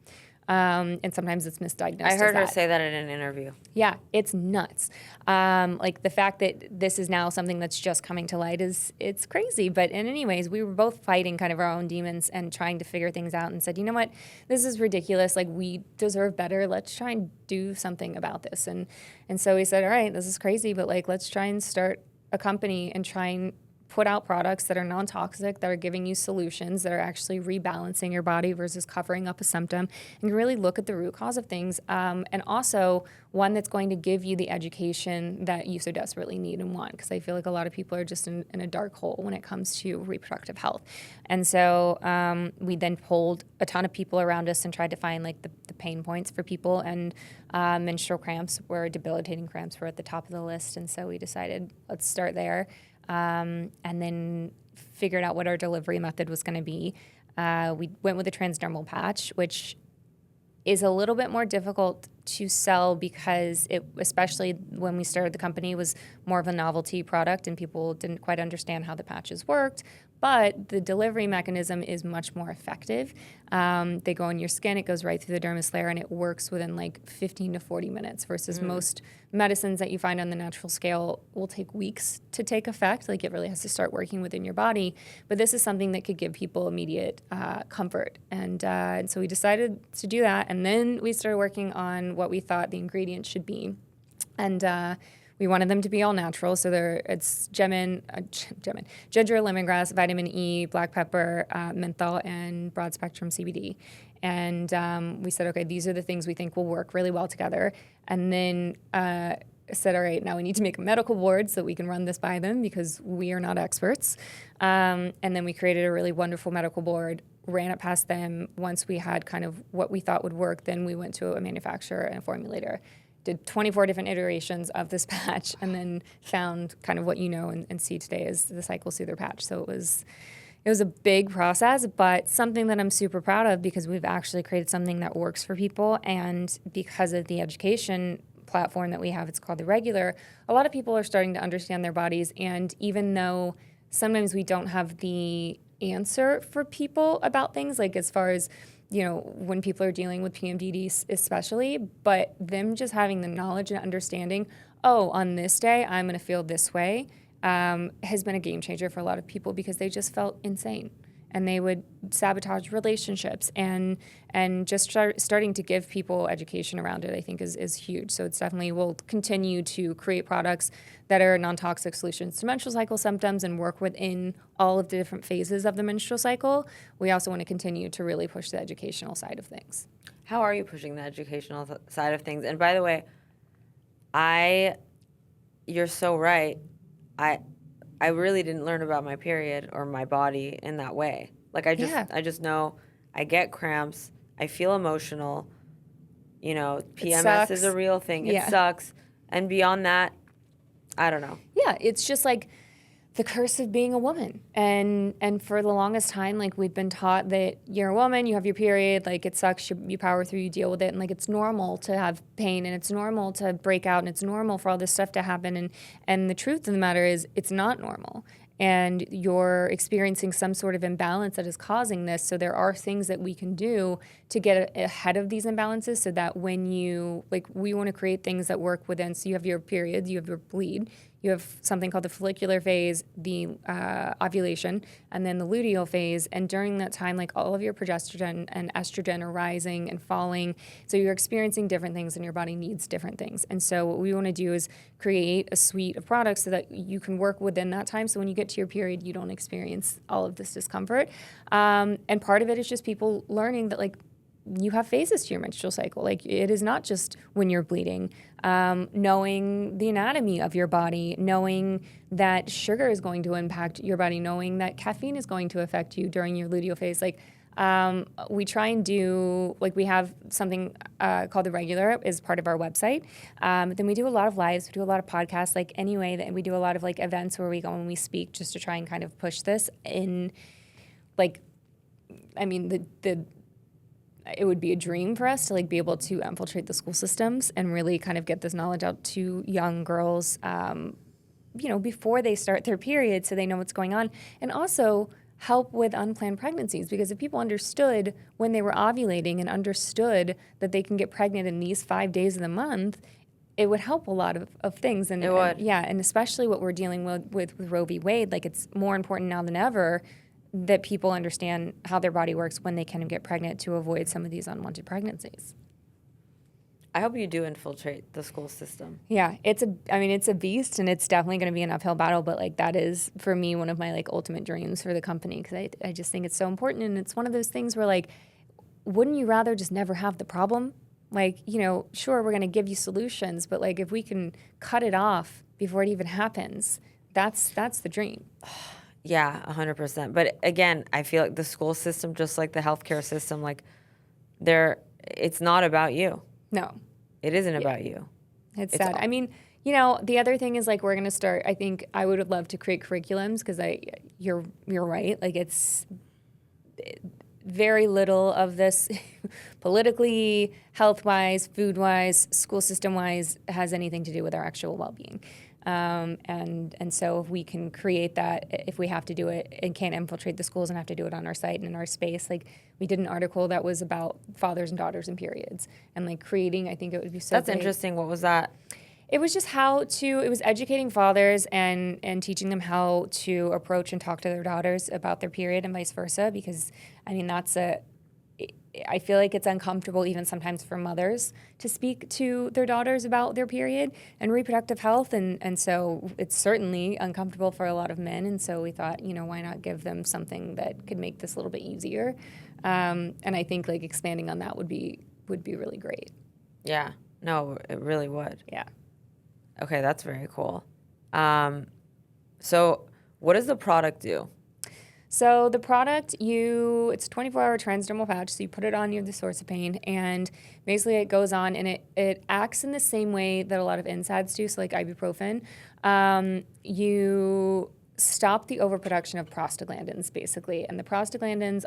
And sometimes it's misdiagnosed. I heard her say that in an interview. Yeah, it's nuts. Like the fact that this is now something that's just coming to light it's crazy. But in anyways, we were both fighting kind of our own demons and trying to figure things out, and said, you know what, this is ridiculous. Like we deserve better. Let's try and do something about this. And so we said, all right, this is crazy, but like let's try and start a company and try and put out products that are non-toxic, that are giving you solutions, that are actually rebalancing your body versus covering up a symptom, and really look at the root cause of things. And also one that's going to give you the education that you so desperately need and want, because I feel like a lot of people are just in a dark hole when it comes to reproductive health. And so we then polled a ton of people around us and tried to find like the pain points for people, and menstrual cramps debilitating cramps were at the top of the list. And so we decided, let's start there. And then figured out what our delivery method was going to be. We went with a transdermal patch, which is a little bit more difficult to sell because it, especially when we started the company, was more of a novelty product and people didn't quite understand how the patches worked. but the delivery mechanism is much more effective. They go in your skin, it goes right through the dermis layer, and it works within like 15 to 40 minutes versus most medicines that you find on the natural scale will take weeks to take effect. Like it really has to start working within your body. But this is something that could give people immediate comfort. And so we decided to do that. And then we started working on what we thought the ingredients should be. And we wanted them to be all natural, so it's ginger, lemongrass, vitamin E, black pepper, menthol, and broad spectrum CBD. And we said, okay, these are the things we think will work really well together. And then said, all right, now we need to make a medical board so we can run this by them because we are not experts. And then we created a really wonderful medical board, ran it past them. Once we had kind of what we thought would work, then we went to a manufacturer and a formulator. Did 24 different iterations of this patch and then found kind of what you know and see today as the Cycle Soother patch. So it was a big process, but something that I'm super proud of because we've actually created something that works for people. And because of the education platform that we have, it's called The Regular, a lot of people are starting to understand their bodies. And even though sometimes we don't have the answer for people about things, like as far as when people are dealing with PMDD especially, but them just having the knowledge and understanding, on this day, I'm going to feel this way, has been a game changer for a lot of people because they just felt insane. And they would sabotage relationships and just starting to give people education around it, I think is huge. So it's definitely, we'll continue to create products that are non-toxic solutions to menstrual cycle symptoms and work within all of the different phases of the menstrual cycle. We also want to continue to really push the educational side of things. How are you pushing the educational side of things? And by the way, you're so right. I really didn't learn about my period or my body in that way. Like I just know I get cramps. I feel emotional. PMS is a real thing. It sucks. And beyond that, I don't know. Yeah, it's just like the curse of being a woman. And for the longest time, like we've been taught that you're a woman, you have your period, like it sucks, you power through, you deal with it, and like it's normal to have pain and it's normal to break out and it's normal for all this stuff to happen. And the truth of the matter is it's not normal. And you're experiencing some sort of imbalance that is causing this. So there are things that we can do to get ahead of these imbalances so that when we want to create things that work within, so you have your period, you have your bleed, you have something called the follicular phase, the ovulation, and then the luteal phase. And during that time, like all of your progesterone and estrogen are rising and falling. So you're experiencing different things and your body needs different things. And so what we want to do is create a suite of products so that you can work within that time. So when you get to your period, you don't experience all of this discomfort. And part of it is just people learning that you have phases to your menstrual cycle. Like it is not just when you're bleeding. Knowing the anatomy of your body, knowing that sugar is going to impact your body, knowing that caffeine is going to affect you during your luteal phase. We try and do, we have something called The Regular as part of our website. Then we do a lot of lives, we do a lot of podcasts, that we do a lot of events where we go and we speak just to try and kind of push this in, it would be a dream for us to be able to infiltrate the school systems and really kind of get this knowledge out to young girls, before they start their period so they know what's going on. And also help with unplanned pregnancies, because if people understood when they were ovulating and understood that they can get pregnant in these 5 days of the month, it would help a lot of things. And, it would. And especially what we're dealing with Roe v. Wade, it's more important now than ever that people understand how their body works when they can get pregnant to avoid some of these unwanted pregnancies. I hope you do infiltrate the school system. Yeah, it's a beast, and it's definitely going to be an uphill battle, but that is for me one of my ultimate dreams for the company, because I just think it's so important. And it's one of those things where wouldn't you rather just never have the problem? Sure, we're going to give you solutions, but if we can cut it off before it even happens, that's the dream. Yeah, 100%. But again, I feel like the school system, just like the healthcare system, it's not about you. No. It isn't about you. It's sad. The other thing is we're going to start, I think I would love to create curriculums, because you're right. It's very little of this politically, health-wise, food-wise, school system-wise has anything to do with our actual well-being. And so if we can create that, if we have to do it and can't infiltrate the schools and have to do it on our site and in our space, like we did an article that was about fathers and daughters and periods and like creating, I think it would be so That's great. interesting. What was that? It was just it was educating fathers and teaching them how to approach and talk to their daughters about their period and vice versa, because I mean, I feel like it's uncomfortable even sometimes for mothers to speak to their daughters about their period and reproductive health. And so it's certainly uncomfortable for a lot of men. And so we thought, why not give them something that could make this a little bit easier? And I think like expanding on that would be really great. Yeah. No, it really would. Yeah. Okay, that's very cool. So what does the product do? So the product, it's a 24-hour transdermal patch, so you put it on, you have the source of pain, and basically it goes on, and it acts in the same way that a lot of NSAIDs do, so like ibuprofen. You stop the overproduction of prostaglandins, basically, and the prostaglandins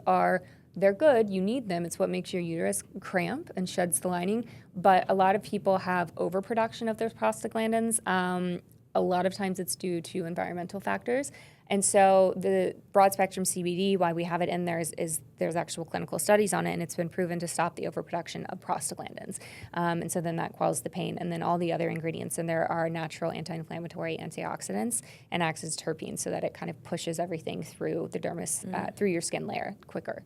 they're good, you need them, it's what makes your uterus cramp and sheds the lining, but a lot of people have overproduction of those prostaglandins. A lot of times it's due to environmental factors. And so the broad spectrum CBD, why we have it in there is there's actual clinical studies on it, and it's been proven to stop the overproduction of prostaglandins. And so then that quells the pain. And then all the other ingredients in there are natural anti-inflammatory antioxidants and acts as terpenes, so that it kind of pushes everything through the dermis, through your skin layer quicker.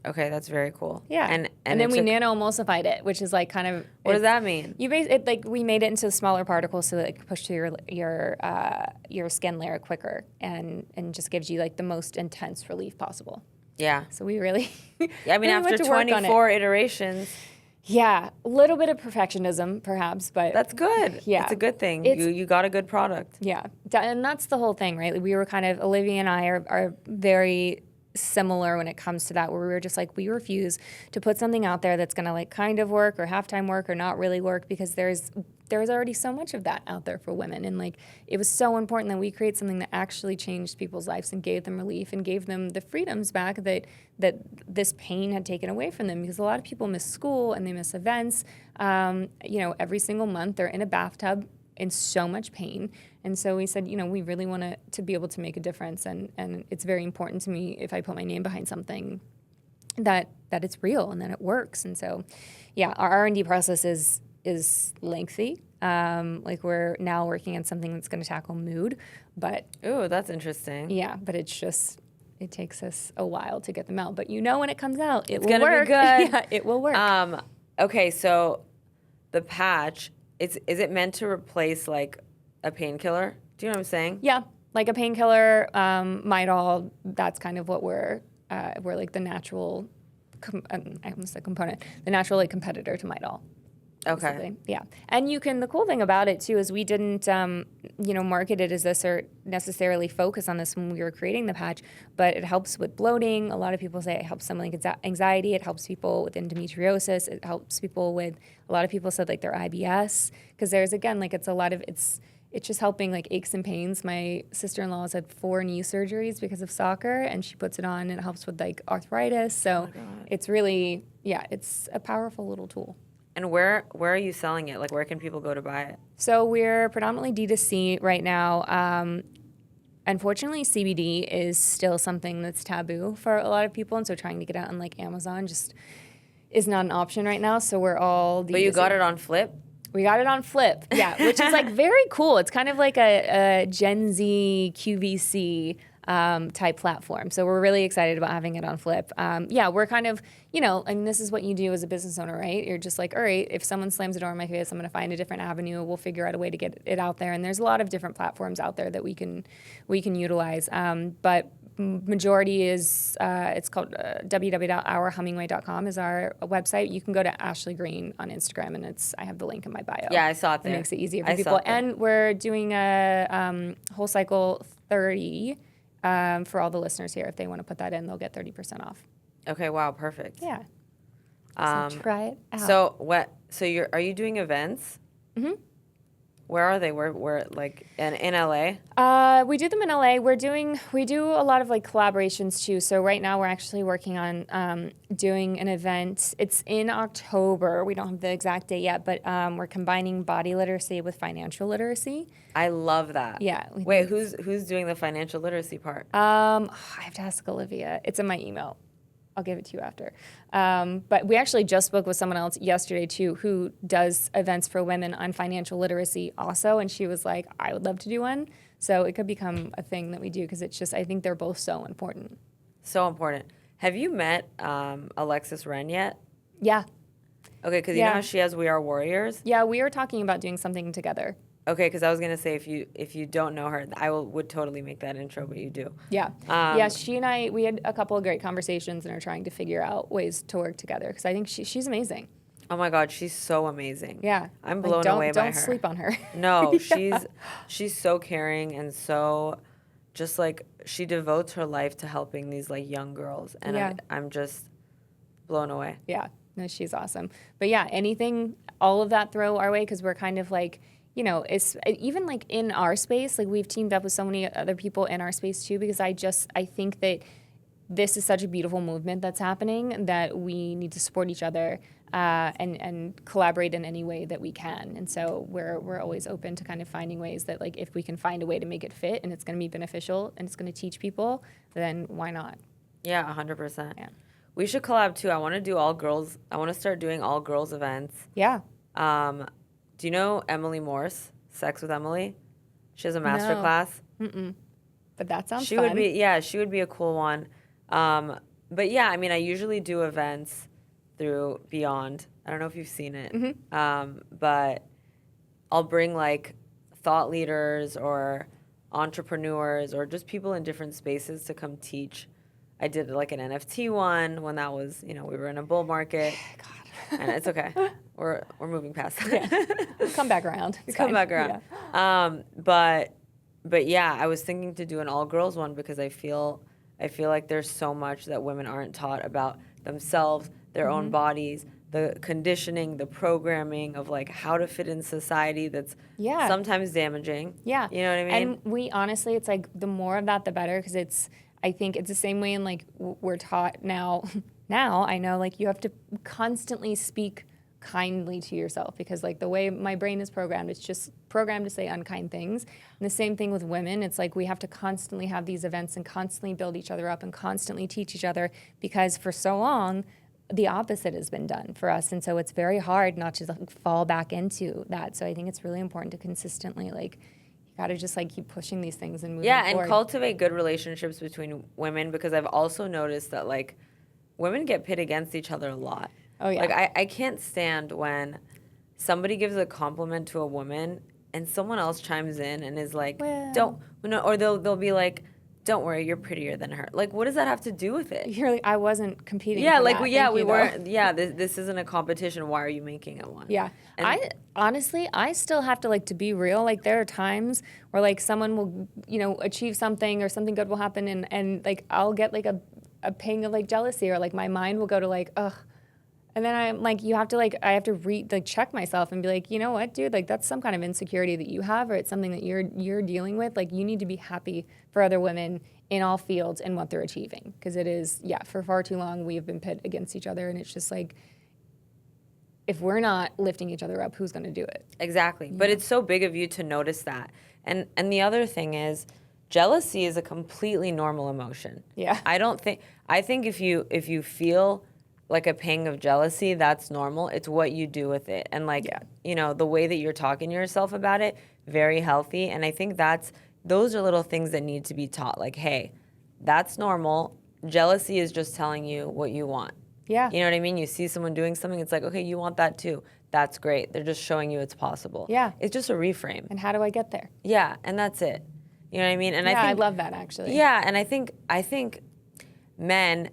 Okay, that's very cool. Yeah, and then we nano-emulsified it, which is like kind of... What does that mean? We made it into smaller particles so that it could push through your skin layer quicker and just gives you like the most intense relief possible. Yeah. So we really... Yeah, I mean, after 24 iterations... Yeah, a little bit of perfectionism, perhaps, but... That's good. Yeah. It's a good thing. You got a good product. Yeah, and that's the whole thing, right? We were Olivia and I are very... similar when it comes to that, where we were just like, we refuse to put something out there that's going to like kind of work or half-time work or not really work, because there's already so much of that out there for women. And like, it was so important that we create something that actually changed people's lives and gave them relief and gave them the freedoms back that this pain had taken away from them, because a lot of people miss school and they miss events. Every single month they're in a bathtub in so much pain. And so we said, we really want to be able to make a difference. And it's very important to me, if I put my name behind something, that it's real and that it works. And so, yeah, our R&D process is lengthy. We're now working on something that's going to tackle mood. But ooh, that's interesting. Yeah, but it takes us a while to get them out. But when it comes out, it's going to be good. Yeah, it will work. Okay, so the patch, is it meant to replace like a painkiller? Do you know what I'm saying? Yeah, like a painkiller, Midol. That's kind of what we're like the natural. I almost said component. The natural like competitor to Midol. Okay. Basically. Yeah, and the cool thing about it too is we didn't market it as this or necessarily focus on this when we were creating the patch, but it helps with bloating. A lot of people say it helps someone with anxiety. It helps people with endometriosis. It helps people with, a lot of people said like their IBS, because there's again like it's just helping like aches and pains. My sister-in-law's had 4 knee surgeries because of soccer, and she puts it on and it helps with like arthritis. So it's really, it's a powerful little tool. And where are you selling it? Like, where can people go to buy it? So we're predominantly D2C right now. Unfortunately, CBD is still something that's taboo for a lot of people, and so trying to get out on like Amazon just is not an option right now. So we're all D2C. But you got it on Flip? We got it on Flip, yeah, which is like very cool. It's kind of like a Gen Z QVC type platform. So we're really excited about having it on Flip. We're kind of, this is what you do as a business owner, right? You're just like, all right, if someone slams a door in my face, I'm going to find a different avenue. We'll figure out a way to get it out there. And there's a lot of different platforms out there that we can utilize. But majority is, it's called www.ourhummingway.com is our website. You can go to Ashley Greene on Instagram, and I have the link in my bio. Yeah, I saw it there. It makes it easier for people. And we're doing a whole cycle 30 for all the listeners here. If they want to put that in, they'll get 30% off. Okay, wow, perfect. Yeah. So try it out. So are you doing events? Mm-hmm. Where are they? Where like in LA? We do them in LA. We do a lot of like collaborations too. So right now we're actually working on doing an event. It's in October. We don't have the exact date yet, but we're combining body literacy with financial literacy. I love that. Yeah. Wait, who's doing the financial literacy part? I have to ask Olivia. It's in my email. I'll give it to you after. But we actually just spoke with someone else yesterday too, who does events for women on financial literacy also, and she was like, I would love to do one. So it could become a thing that we do because it's just, I think they're both so important. So important. Have you met Alexis Wren yet? Yeah. Okay, because you know how she has We Are Warriors? Yeah, we were talking about doing something together. Okay, because I was gonna say if you don't know her, I would totally make that intro, but you do. Yeah, yeah. She and I, we had a couple of great conversations and are trying to figure out ways to work together because I think she's amazing. Oh my God, she's so amazing. Yeah, I'm blown away by her. Don't sleep on her. No, she's so caring and so just like she devotes her life to helping these like young girls, and I'm just blown away. Yeah, no, she's awesome. But yeah, anything, all of that throw our way because we're kind of like, you know, it's even like in our space, like we've teamed up with so many other people in our space too, because I think that this is such a beautiful movement that's happening that we need to support each other and collaborate in any way that we can. And so we're always open to kind of finding ways that like if we can find a way to make it fit and it's going to be beneficial and it's going to teach people, then why not? Yeah, 100%. Yeah. We should collab too. I want to do all girls. I want to start doing all girls events. Yeah. Do you know Emily Morse, Sex with Emily? She has a master class. But that sounds she fun. She would be a cool one. But yeah, I mean, I usually do events through Beyond. I don't know if you've seen it. But I'll bring like thought leaders or entrepreneurs or just people in different spaces to come teach. I did like an NFT one when that was, you know, we were in a bull market. God. And it's okay. We're moving past that. Yeah. We'll come back around. Come back around. Yeah. But yeah, I was thinking to do an all girls one because I feel like there's so much that women aren't taught about themselves, their own bodies, the conditioning, the programming of like how to fit in society that's sometimes damaging. Yeah. You know what I mean? And we honestly, it's like the more of that, the better because I think it's the same way in like we're taught now. Now I know like you have to constantly speak kindly to yourself because like the way my brain is programmed, it's just programmed to say unkind things. And the same thing with women. It's like we have to constantly have these events and constantly build each other up and constantly teach each other because for so long, the opposite has been done for us. And so it's very hard not to like, fall back into that. So I think it's really important to consistently like, you got to just like keep pushing these things and moving forward. And cultivate good relationships between women because I've also noticed that like women get pit against each other a lot. Oh, yeah. Like, I can't stand when somebody gives a compliment to a woman and someone else chimes in and is like, or they'll be like, don't worry, you're prettier than her. Like, what does that have to do with it? You're like, I wasn't competing. Yeah, for like, that. we weren't, this isn't a competition. Why are you making it one? Yeah. And I still have to, like, to be real, like, there are times where, like, someone will, you know, achieve something or something good will happen and like, I'll get, like, a ping of, like, jealousy or, like, my mind will go to, like, ugh. And then I'm like, you have to like, I have to check myself and be like, you know what, dude, like that's some kind of insecurity that you have, or it's something that you're dealing with. Like you need to be happy for other women in all fields and what they're achieving, because it is, for far too long we have been pit against each other, and it's just like, if we're not lifting each other up, who's going to do it? Exactly, but it's so big of you to notice that. And the other thing is, jealousy is a completely normal emotion. Yeah, I think if you feel like a pang of jealousy, that's normal. It's what you do with it. And like, you know, the way that you're talking to yourself about it, very healthy. And I think those are little things that need to be taught. Like, hey, that's normal. Jealousy is just telling you what you want. Yeah. You know what I mean? You see someone doing something, it's like, okay, you want that too. That's great. They're just showing you it's possible. Yeah. It's just a reframe. And how do I get there? Yeah, and that's it. You know what I mean? And I love that actually. Yeah, and I think men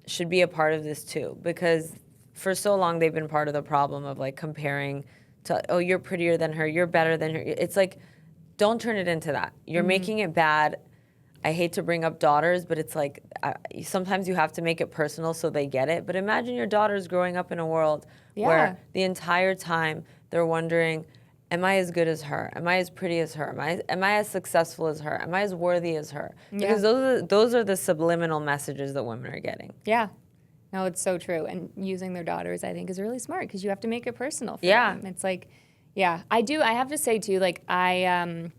should be a part of this too, because for so long they've been part of the problem of like comparing to, oh, you're prettier than her, you're better than her. It's like, don't turn it into that. You're making it bad. I hate to bring up daughters, but it's like sometimes you have to make it personal so they get it. But imagine your daughters growing up in a world where the entire time they're wondering, am I as good as her? Am I as pretty as her? Am I as successful as her? Am I as worthy as her? Because those are the subliminal messages that women are getting. Yeah. No, it's so true. And using their daughters, I think, is really smart because you have to make it personal for them. It's like, yeah, I have to say too, like I'm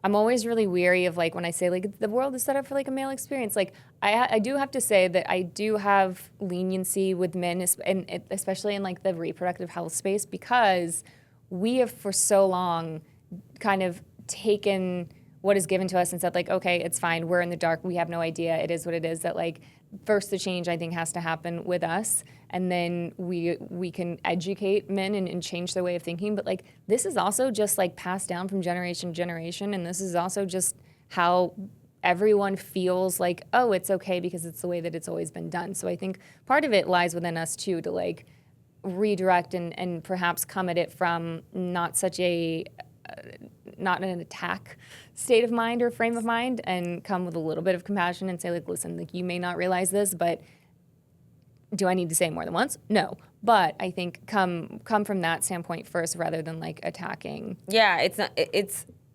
always really weary of like when I say like the world is set up for like a male experience. Like I do have to say that I do have leniency with men, and especially in like the reproductive health space, because we have for so long kind of taken what is given to us and said like, okay, it's fine. We're in the dark. We have no idea. It is what it is. That like first the change I think has to happen with us, and then we can educate men and change their way of thinking. But like this is also just like passed down from generation to generation, and this is also just how everyone feels like, oh, it's okay because it's the way that it's always been done. So I think part of it lies within us too to like redirect and perhaps come at it from not such a not an attack state of mind or frame of mind, and come with a little bit of compassion and say like, listen, like you may not realize this, but do I need to say it more than once? No. But I think come from that standpoint first rather than like attacking. Yeah,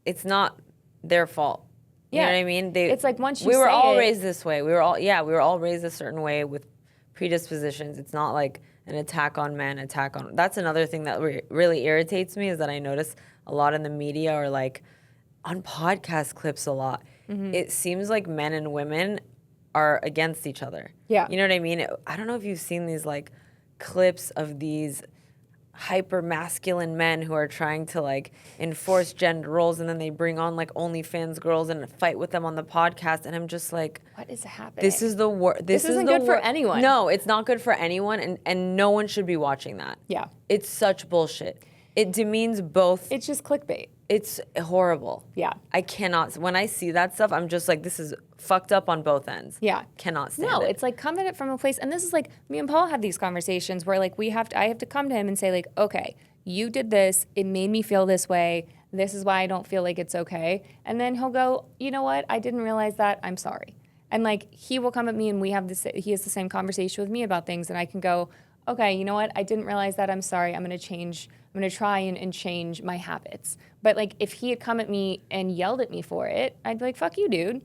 it's not their fault. You know what I mean? It's like once you we were say all it, raised this way. We were all raised a certain way with predispositions. It's not like an attack on men, that's another thing that really irritates me, is that I notice a lot in the media or like on podcast clips a lot. Mm-hmm. It seems like men and women are against each other. Yeah. You know what I mean? I don't know if you've seen these like clips of these hyper masculine men who are trying to like enforce gender roles, and then they bring on like OnlyFans girls and fight with them on the podcast, and I'm just like, what is happening? This is the worst. This isn't good for anyone. No, it's not good for anyone, and no one should be watching that. Yeah. It's such bullshit. It demeans both. It's just clickbait. It's horrible. Yeah. I cannot. When I see that stuff, I'm just like, this is fucked up on both ends. Yeah. Cannot stand it. No, it's like come at it from a place, and this is like me and Paul have these conversations where like I have to come to him and say like, okay, you did this, it made me feel this way, this is why I don't feel like it's okay. And then he'll go, you know what, I didn't realize that, I'm sorry. And like he will come at me and he has the same conversation with me about things, and I can go, okay, you know what, I didn't realize that, I'm sorry, I'm gonna try and change my habits. But like if he had come at me and yelled at me for it, I'd be like, fuck you, dude.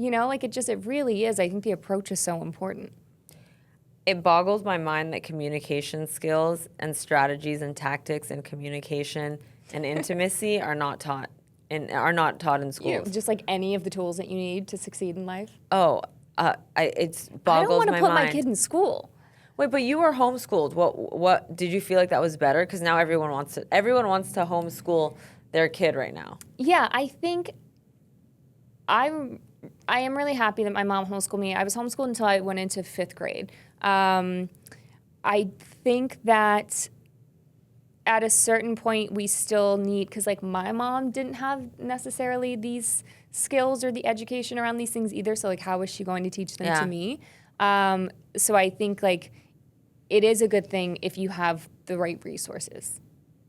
You know, like it really is. I think the approach is so important. It boggles my mind that communication skills and strategies and tactics and communication and intimacy are not taught in schools. You know, just like any of the tools that you need to succeed in life. Oh, it boggles my mind. I don't want to put my kid in school. Wait, but you were homeschooled. What did you feel like that was better? Because now everyone wants to homeschool their kid right now. Yeah, I think I am really happy that my mom homeschooled me. I was homeschooled until I went into 5th grade. I think that at a certain point we still need, because like my mom didn't have necessarily these skills or the education around these things either. So like how was she going to teach them to me? So I think like it is a good thing if you have the right resources,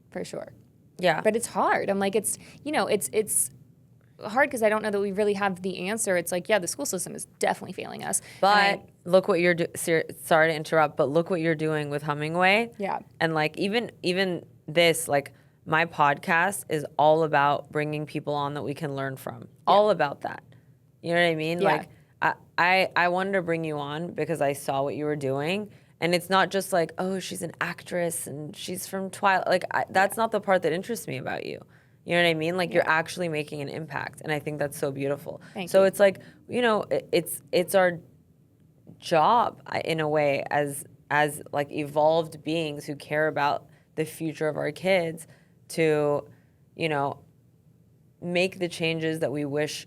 for sure. Yeah. But it's hard. I'm like, it's hard because I don't know that we really have the answer. It's like, yeah, the school system is definitely failing us. But look what you're sorry to interrupt, but look what you're doing with Hummingway. Yeah. And like even this, like my podcast is all about bringing people on that we can learn from. Yeah. All about that. You know what I mean? Yeah. Like I wanted to bring you on because I saw what you were doing. And it's not just like, oh, she's an actress and she's from Twilight. Like that's not the part that interests me about you. You know what I mean? Like you're actually making an impact, and I think that's so beautiful. Thank you. It's like, you know, it's our job in a way as like evolved beings who care about the future of our kids to, you know, make the changes that we wish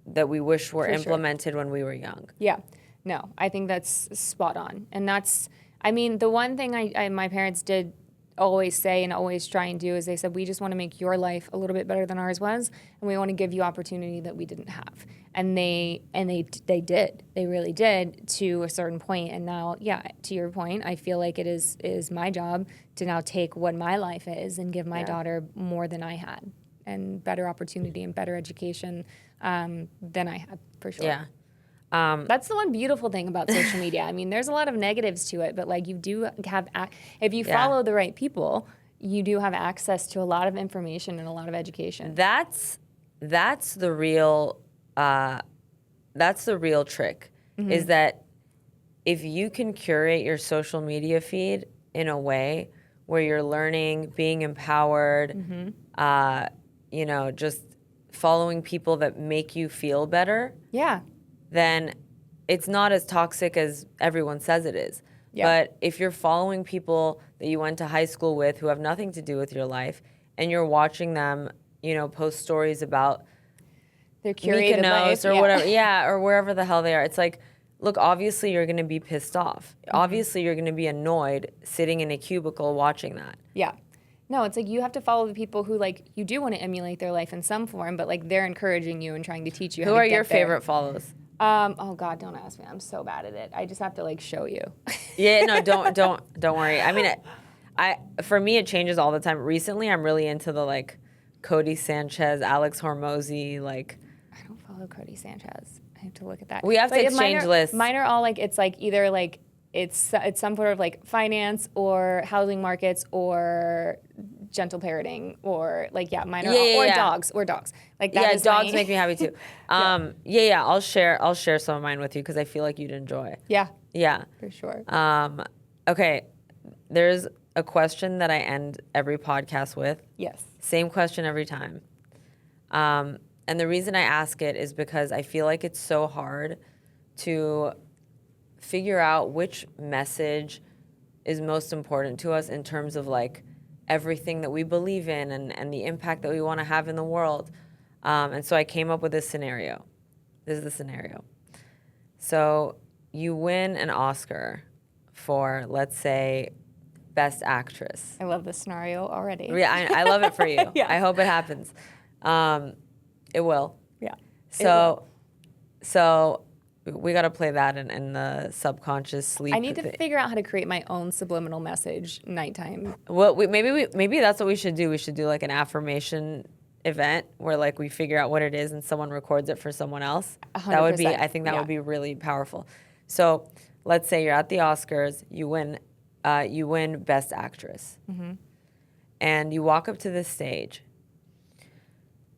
were implemented when we were young. Yeah. No, I think that's spot on. And that's, I mean, the one thing my parents did always say and always try and do is they said, we just want to make your life a little bit better than ours was, and we want to give you opportunity that we didn't have. And they did. They really did to a certain point. And now, yeah, to your point, I feel like it is my job to now take what my life is and give my daughter more than I had, and better opportunity and better education than I had, for sure. Yeah. That's the one beautiful thing about social media. I mean, there's a lot of negatives to it, but like you do have, if you follow the right people, you do have access to a lot of information and a lot of education. That's the real trick, is that if you can curate your social media feed in a way where you're learning, being empowered, just following people that make you feel better, then it's not as toxic as everyone says it is. Yeah. But if you're following people that you went to high school with who have nothing to do with your life, and you're watching them, post stories about their curated life, or whatever, or wherever the hell they are, it's like, look, obviously you're going to be pissed off. Obviously you're going to be annoyed sitting in a cubicle watching that. Yeah. No, it's like you have to follow the people who, like, you do want to emulate their life in some form, but, like, they're encouraging you and trying to teach you how to get there. Who are your favorite follows? Oh God, don't ask me. I'm so bad at it. I just have to, like, show you. Yeah, no, don't worry. I mean, for me, it changes all the time. Recently, I'm really into the, like, Cody Sanchez, Alex Hormozy, like. I don't follow Cody Sanchez. I have to look at that. We have to exchange lists. Mine are all, like, it's, like, either, like, it's some sort of, like, finance or housing markets or gentle parenting or, like, mine are all, or dogs. Like, that is dogs make me happy too. I'll share some of mine with you because I feel like you'd enjoy. Yeah, for sure. Okay, there's a question that I end every podcast with. Yes. Same question every time. And the reason I ask it is because I feel like it's so hard to figure out which message is most important to us in terms of, like, everything that we believe in and the impact that we want to have in the world. And so I came up with this scenario. This is the scenario. So you win an Oscar for, let's say, Best Actress. I love this scenario already. Yeah, I love it for you. Yeah. I hope it happens. It will. Yeah. So we got to play that in the subconscious sleep. I need to figure out how to create my own subliminal message nighttime. Well, maybe that's what we should do. We should do, like, an affirmation event where, like, we figure out what it is and someone records it for someone else. 100%. That would be, I think that would be really powerful. So let's say you're at the Oscars, you win Best Actress, and you walk up to the stage.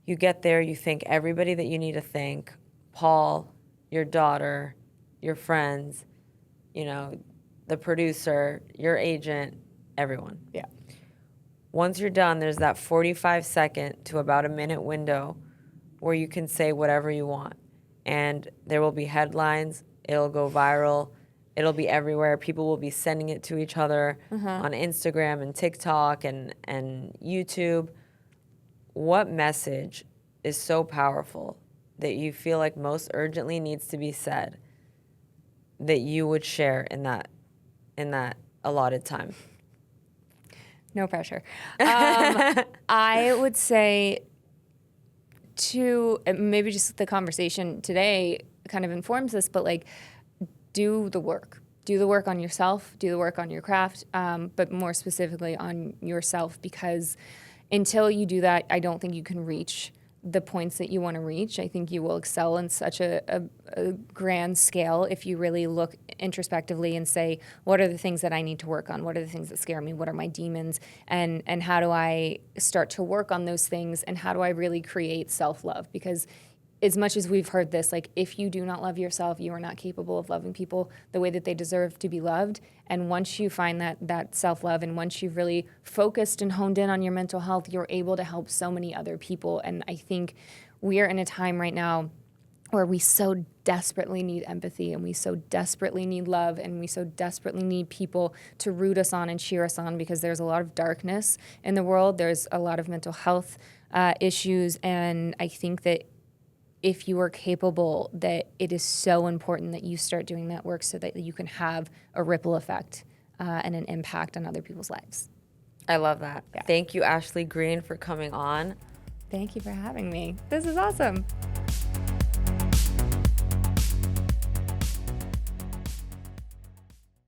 You get there, you thank everybody that you need to thank, Paul, your daughter, your friends, the producer, your agent, everyone. Yeah. Once you're done, there's that 45-second to about a minute window where you can say whatever you want. And there will be headlines, it'll go viral, it'll be everywhere. People will be sending it to each other on Instagram and TikTok and YouTube. What message is so powerful that you feel like most urgently needs to be said that you would share in that allotted time? No pressure. I would say maybe just the conversation today kind of informs this, but, like, do the work. Do the work on yourself, do the work on your craft, but more specifically on yourself, because until you do that, I don't think you can reach the points that you want to reach. I think you will excel in such a grand scale if you really look introspectively and say, what are the things that I need to work on? What are the things that scare me? What are my demons? And how do I start to work on those things? And how do I really create self-love? Because as much as we've heard this, like, if you do not love yourself, you are not capable of loving people the way that they deserve to be loved. And once you find that self-love, and once you've really focused and honed in on your mental health, you're able to help so many other people. And I think we are in a time right now where we so desperately need empathy, and we so desperately need love, and we so desperately need people to root us on and cheer us on, because there's a lot of darkness in the world. There's a lot of mental health issues. And I think that if you are capable, that it is so important that you start doing that work so that you can have a ripple effect and an impact on other people's lives. I love that. Yeah. Thank you, Ashley Greene, for coming on. Thank you for having me. This is awesome.